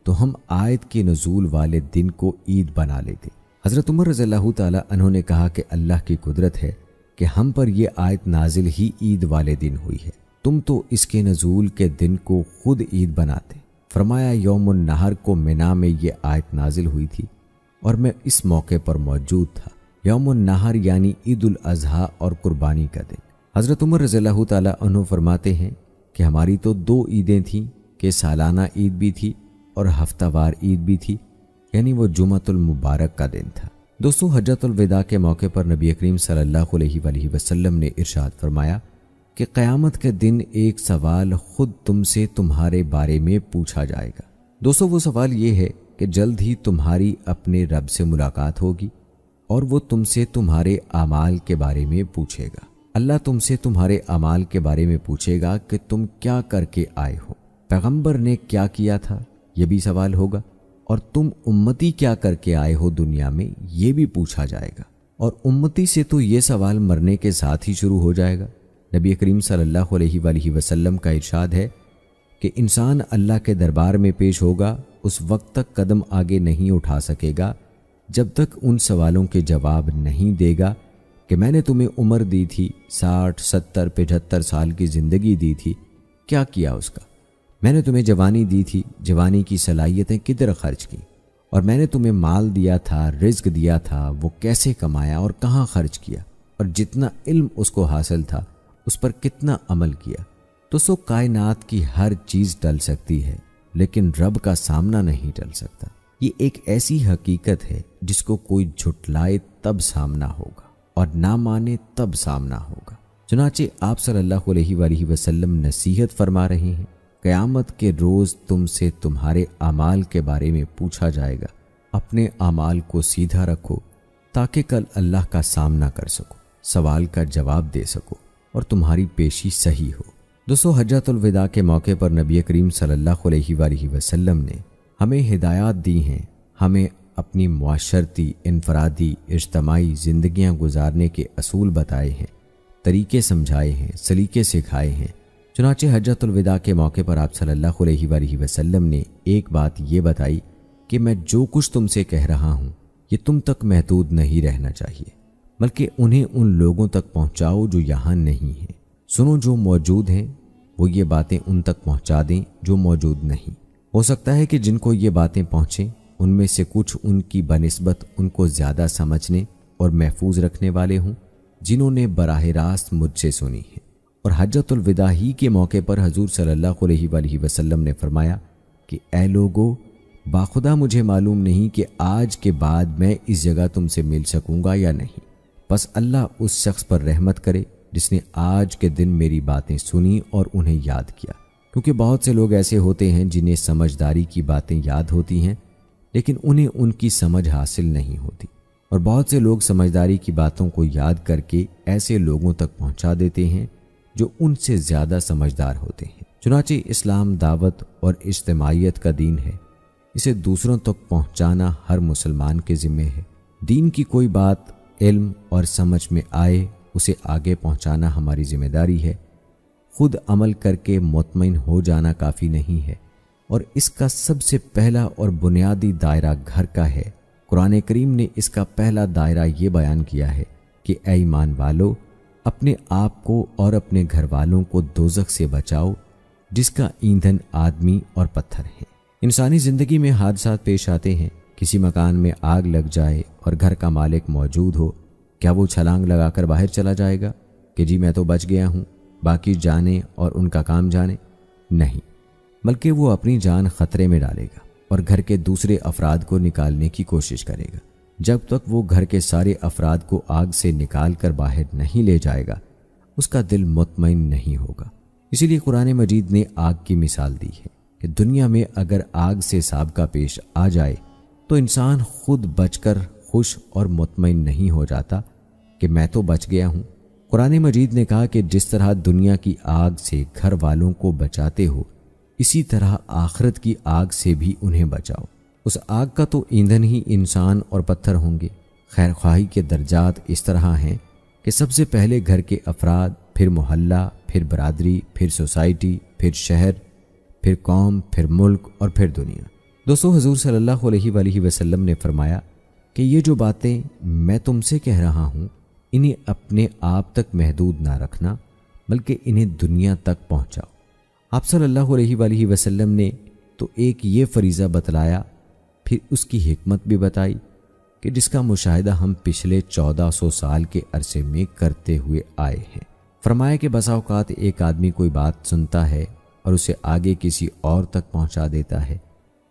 تو ہم آیت کے نزول والے دن کو عید بنا لیتے۔ حضرت عمر رضی اللہ تعالی عنہ نے کہا کہ اللہ کی قدرت ہے کہ ہم پر یہ آیت نازل ہی عید والے دن ہوئی ہے، تم تو اس کے نزول کے دن کو خود عید بناتے۔ فرمایا یوم النحر کو منا میں یہ آیت نازل ہوئی تھی اور میں اس موقع پر موجود تھا۔ یوم النحر یعنی عید الاضحیٰ اور قربانی کا دن۔ حضرت عمر رضی اللہ تعالیٰ عنہ فرماتے ہیں کہ ہماری تو 2 عیدیں تھیں کہ سالانہ عید بھی تھی اور ہفتہ وار عید بھی تھی، یعنی وہ جمعۃ المبارک کا دن تھا۔ دوستو، حجۃ الوداع کے موقع پر نبی کریم صلی اللہ علیہ وآلہ وسلم نے ارشاد فرمایا کہ قیامت کے دن ایک سوال خود تم سے تمہارے بارے میں پوچھا جائے گا۔ دوستو، وہ سوال یہ ہے کہ جلد ہی تمہاری اپنے رب سے ملاقات ہوگی اور وہ تم سے تمہارے اعمال کے بارے میں پوچھے گا۔ اللہ تم سے تمہارے اعمال کے بارے میں پوچھے گا کہ تم کیا کر کے آئے ہو، پیغمبر نے کیا کیا تھا، یہ بھی سوال ہوگا، اور تم امتی کیا کر کے آئے ہو دنیا میں، یہ بھی پوچھا جائے گا۔ اور امتی سے تو یہ سوال مرنے کے ساتھ ہی شروع ہو جائے گا۔ نبی کریم صلی اللہ علیہ وآلہ وسلم کا ارشاد ہے کہ انسان اللہ کے دربار میں پیش ہوگا، اس وقت تک قدم آگے نہیں اٹھا سکے گا جب تک ان سوالوں کے جواب نہیں دے گا کہ میں نے تمہیں عمر دی تھی، 60 70 75 سال کی زندگی دی تھی، کیا کیا اس کا؟ میں نے تمہیں جوانی دی تھی، جوانی کی صلاحیتیں کدھر خرچ کی؟ اور میں نے تمہیں مال دیا تھا، رزق دیا تھا، وہ کیسے کمایا اور کہاں خرچ کیا؟ اور جتنا علم اس کو حاصل تھا اس پر کتنا عمل کیا؟ تو سو کائنات کی ہر چیز ٹل سکتی ہے لیکن رب کا سامنا نہیں ٹل سکتا۔ یہ ایک ایسی حقیقت ہے جس کو کوئی جھٹلائے تب سامنا ہوگا اور نہ مانے تب سامنا ہوگا۔ چنانچہ آپ صلی اللہ علیہ وآلہ وسلم نصیحت فرما رہے ہیں، قیامت کے روز تم سے تمہارے اعمال کے بارے میں پوچھا جائے گا۔ اپنے اعمال کو سیدھا رکھو تاکہ کل اللہ کا سامنا کر سکو، سوال کا جواب دے سکو اور تمہاری پیشی صحیح ہو۔ دوستو، حجۃ الوداع کے موقع پر نبی کریم صلی اللہ علیہ وآلہ وسلم نے ہمیں ہدایات دی ہیں، ہمیں اپنی معاشرتی، انفرادی، اجتماعی زندگیاں گزارنے کے اصول بتائے ہیں، طریقے سمجھائے ہیں، سلیقے سکھائے ہیں۔ چنانچہ حجۃ الوداع کے موقع پر آپ صلی اللہ علیہ وآلہ وسلم نے ایک بات یہ بتائی کہ میں جو کچھ تم سے کہہ رہا ہوں یہ تم تک محدود نہیں رہنا چاہیے، بلکہ انہیں ان لوگوں تک پہنچاؤ جو یہاں نہیں ہیں۔ سنو، جو موجود ہیں وہ یہ باتیں ان تک پہنچا دیں جو موجود نہیں۔ ہو سکتا ہے کہ جن کو یہ باتیں پہنچیں ان میں سے کچھ ان کی بنسبت ان کو زیادہ سمجھنے اور محفوظ رکھنے والے ہوں جنہوں نے براہ راست مجھ سے سنی ہے۔ اور حجۃ الوداع ہی کے موقع پر حضور صلی اللہ علیہ وآلہ وسلم نے فرمایا کہ اے لوگو، باخدا مجھے معلوم نہیں کہ آج کے بعد میں اس جگہ تم سے مل سکوں گا یا نہیں، بس اللہ اس شخص پر رحمت کرے جس نے آج کے دن میری باتیں سنی اور انہیں یاد کیا۔ کیونکہ بہت سے لوگ ایسے ہوتے ہیں جنہیں سمجھداری کی باتیں یاد ہوتی ہیں لیکن انہیں ان کی سمجھ حاصل نہیں ہوتی، اور بہت سے لوگ سمجھداری کی باتوں کو یاد کر کے ایسے لوگوں تک پہنچا دیتے ہیں جو ان سے زیادہ سمجھدار ہوتے ہیں۔ چنانچہ اسلام دعوت اور اجتماعیت کا دین ہے، اسے دوسروں تک پہنچانا ہر مسلمان کے ذمہ ہے۔ دین کی کوئی بات علم اور سمجھ میں آئے اسے آگے پہنچانا ہماری ذمہ داری ہے۔ خود عمل کر کے مطمئن ہو جانا کافی نہیں ہے، اور اس کا سب سے پہلا اور بنیادی دائرہ گھر کا ہے۔ قرآن کریم نے اس کا پہلا دائرہ یہ بیان کیا ہے کہ اے ایمان والو، اپنے آپ کو اور اپنے گھر والوں کو دوزخ سے بچاؤ جس کا ایندھن آدمی اور پتھر ہے۔ انسانی زندگی میں حادثات پیش آتے ہیں، کسی مکان میں آگ لگ جائے اور گھر کا مالک موجود ہو، کیا وہ چھلانگ لگا کر باہر چلا جائے گا کہ جی میں تو بچ گیا ہوں، باقی جانے اور ان کا کام جانے؟ نہیں، بلکہ وہ اپنی جان خطرے میں ڈالے گا اور گھر کے دوسرے افراد کو نکالنے کی کوشش کرے گا۔ جب تک وہ گھر کے سارے افراد کو آگ سے نکال کر باہر نہیں لے جائے گا اس کا دل مطمئن نہیں ہوگا۔ اسی لیے قرآن مجید نے آگ کی مثال دی ہے کہ دنیا میں اگر آگ سے سابقہ پیش آ جائے تو انسان خود بچ کر خوش اور مطمئن نہیں ہو جاتا کہ میں تو بچ گیا ہوں۔ قرآن مجید نے کہا کہ جس طرح دنیا کی آگ سے گھر والوں کو بچاتے ہو اسی طرح آخرت کی آگ سے بھی انہیں بچاؤ۔ اس آگ کا تو ایندھن ہی انسان اور پتھر ہوں گے۔ خیر خواہی کے درجات اس طرح ہیں کہ سب سے پہلے گھر کے افراد، پھر محلہ، پھر برادری، پھر سوسائٹی، پھر شہر، پھر قوم، پھر ملک اور پھر دنیا۔ دوستو، حضور صلی اللہ علیہ وآلہ وسلم نے فرمایا کہ یہ جو باتیں میں تم سے کہہ رہا ہوں انہیں اپنے آپ تک محدود نہ رکھنا بلکہ انہیں دنیا تک پہنچاؤ۔ آپ صلی اللہ علیہ وآلہ وسلم نے تو ایک یہ فریضہ بتلایا، پھر اس کی حکمت بھی بتائی کہ جس کا مشاہدہ ہم پچھلے 1400 سال کے عرصے میں کرتے ہوئے آئے ہیں۔ فرمایا کہ بسا اوقات ایک آدمی کوئی بات سنتا ہے اور اسے آگے کسی اور تک پہنچا دیتا ہے۔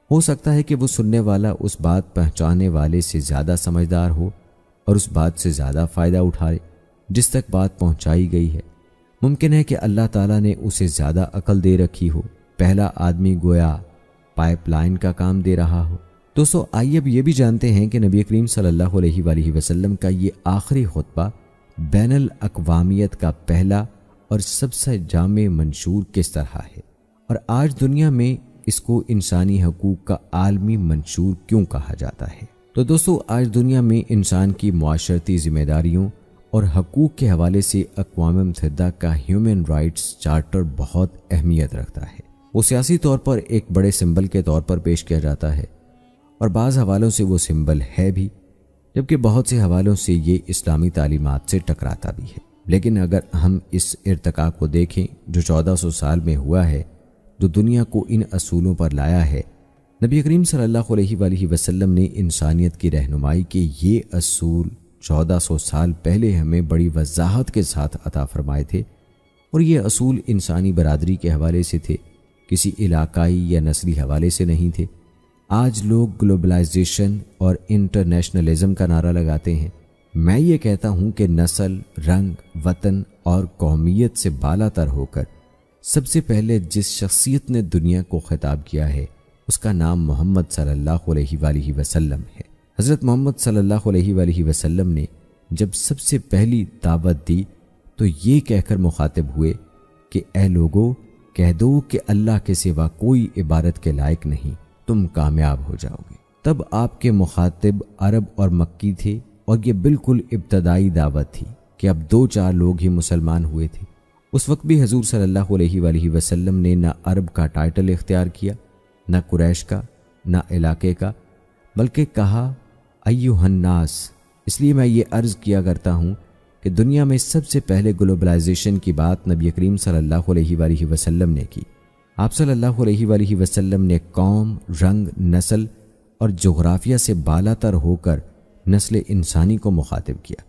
ہو سکتا ہے کہ وہ سننے والا اس بات پہنچانے والے سے زیادہ سمجھدار ہو اور اس بات سے زیادہ فائدہ اٹھائے جس تک بات پہنچائی گئی ہے۔ ممکن ہے کہ اللہ تعالیٰ نے اسے زیادہ عقل دے رکھی ہو، پہلا آدمی گویا پائپ لائن کا کام دے رہا ہو۔ دوستو، آئیے اب یہ بھی جانتے ہیں کہ نبی کریم صلی اللہ علیہ وآلہ وسلم کا یہ آخری خطبہ بین الاقوامیت کا پہلا اور سب سے جامع منشور کس طرح ہے، اور آج دنیا میں اس کو انسانی حقوق کا عالمی منشور کیوں کہا جاتا ہے۔ تو دوستو، آج دنیا میں انسان کی معاشرتی ذمہ داریوں اور حقوق کے حوالے سے اقوام متحدہ کا ہیومن رائٹس چارٹر بہت اہمیت رکھتا ہے۔ وہ سیاسی طور پر ایک بڑے سمبل کے طور پر پیش کیا جاتا ہے، اور بعض حوالوں سے وہ سمبل ہے بھی، جبکہ بہت سے حوالوں سے یہ اسلامی تعلیمات سے ٹکراتا بھی ہے۔ لیکن اگر ہم اس ارتقاء کو دیکھیں جو 1400 سال میں ہوا ہے، جو دنیا کو ان اصولوں پر لایا ہے، نبی کریم صلی اللہ علیہ وآلہ وسلم نے انسانیت کی رہنمائی کے یہ اصول 1400 سال پہلے ہمیں بڑی وضاحت کے ساتھ عطا فرمائے تھے، اور یہ اصول انسانی برادری کے حوالے سے تھے، کسی علاقائی یا نسلی حوالے سے نہیں تھے۔ آج لوگ گلوبلائزیشن اور انٹرنیشنلزم کا نعرہ لگاتے ہیں۔ میں یہ کہتا ہوں کہ نسل، رنگ، وطن اور قومیت سے بالا تر ہو کر سب سے پہلے جس شخصیت نے دنیا کو خطاب کیا ہے اس کا نام محمد صلی اللہ علیہ وآلہ وسلم ہے۔ حضرت محمد صلی اللہ علیہ وآلہ وسلم نے جب سب سے پہلی دعوت دی تو یہ کہہ کر مخاطب ہوئے کہ اے لوگو، کہہ دو کہ اللہ کے سوا کوئی عبادت کے لائق نہیں، تم کامیاب ہو جاؤ گے۔ تب آپ کے مخاطب عرب اور مکی تھے، اور یہ بالکل ابتدائی دعوت تھی کہ اب 2-4 لوگ ہی مسلمان ہوئے تھے۔ اس وقت بھی حضور صلی اللہ علیہ وآلہ وسلم نے نہ عرب کا ٹائٹل اختیار کیا، نہ قریش کا، نہ علاقے کا، بلکہ کہا ایھا الناس۔ اس لیے میں یہ عرض کیا کرتا ہوں کہ دنیا میں سب سے پہلے گلوبلائزیشن کی بات نبی کریم صلی اللہ علیہ وآلہ وسلم نے کی۔ آپ صلی اللہ علیہ وآلہ وسلم نے قوم، رنگ، نسل اور جغرافیہ سے بالا تر ہو کر نسل انسانی کو مخاطب کیا،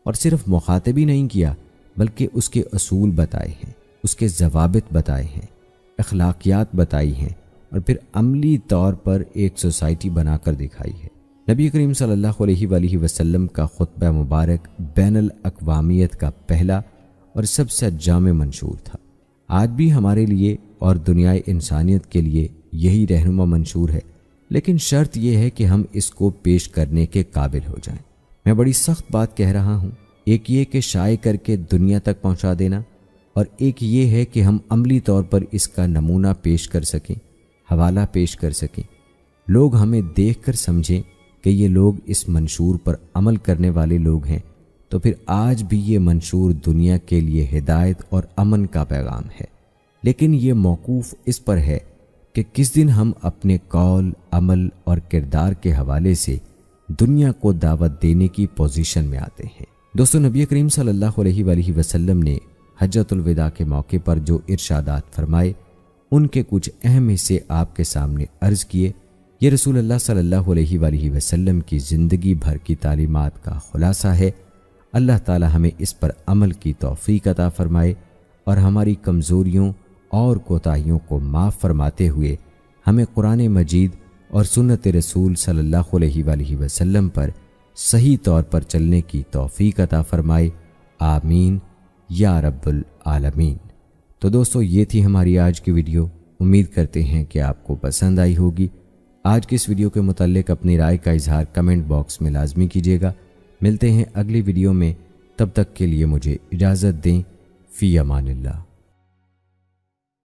اور صرف مخاطب ہی نہیں کیا بلکہ اس کے اصول بتائے ہیں، اس کے ضوابط بتائے ہیں، اخلاقیات بتائی ہیں، اور پھر عملی طور پر ایک سوسائٹی بنا کر دکھائی ہے۔ نبی کریم صلی اللہ علیہ وآلہ وسلم کا خطبہ مبارک بین الاقوامیت کا پہلا اور سب سے جامع منشور تھا۔ آج بھی ہمارے لیے اور دنیائے انسانیت کے لیے یہی رہنما منشور ہے، لیکن شرط یہ ہے کہ ہم اس کو پیش کرنے کے قابل ہو جائیں۔ میں بڑی سخت بات کہہ رہا ہوں، ایک یہ کہ شائع کر کے دنیا تک پہنچا دینا، اور ایک یہ ہے کہ ہم عملی طور پر اس کا نمونہ پیش کر سکیں، حوالہ پیش کر سکیں، لوگ ہمیں دیکھ کر سمجھیں کہ یہ لوگ اس منشور پر عمل کرنے والے لوگ ہیں، تو پھر آج بھی یہ منشور دنیا کے لیے ہدایت اور امن کا پیغام ہے۔ لیکن یہ موقوف اس پر ہے کہ کس دن ہم اپنے قول، عمل اور کردار کے حوالے سے دنیا کو دعوت دینے کی پوزیشن میں آتے ہیں۔ دوستو، نبی کریم صلی اللہ علیہ وآلہ وسلم نے حجۃ الوداع کے موقع پر جو ارشادات فرمائے، ان کے کچھ اہم حصے آپ کے سامنے عرض کیے۔ یہ رسول اللہ صلی اللہ علیہ وآلہ وسلم کی زندگی بھر کی تعلیمات کا خلاصہ ہے۔ اللہ تعالی ہمیں اس پر عمل کی توفیق عطا فرمائے، اور ہماری کمزوریوں اور کوتاہیوں کو معاف فرماتے ہوئے ہمیں قرآن مجید اور سنت رسول صلی اللہ علیہ وآلہ وسلم پر صحیح طور پر چلنے کی توفیق عطا فرمائے، آمین یا رب العالمین۔ تو دوستو، یہ تھی ہماری آج کی ویڈیو۔ امید کرتے ہیں کہ آپ کو پسند آئی ہوگی۔ آج کی اس ویڈیو کے متعلق اپنی رائے کا اظہار کمنٹ باکس میں لازمی کیجیے گا۔ ملتے ہیں اگلی ویڈیو میں، تب تک کے لیے مجھے اجازت دیں۔ فی امان اللہ۔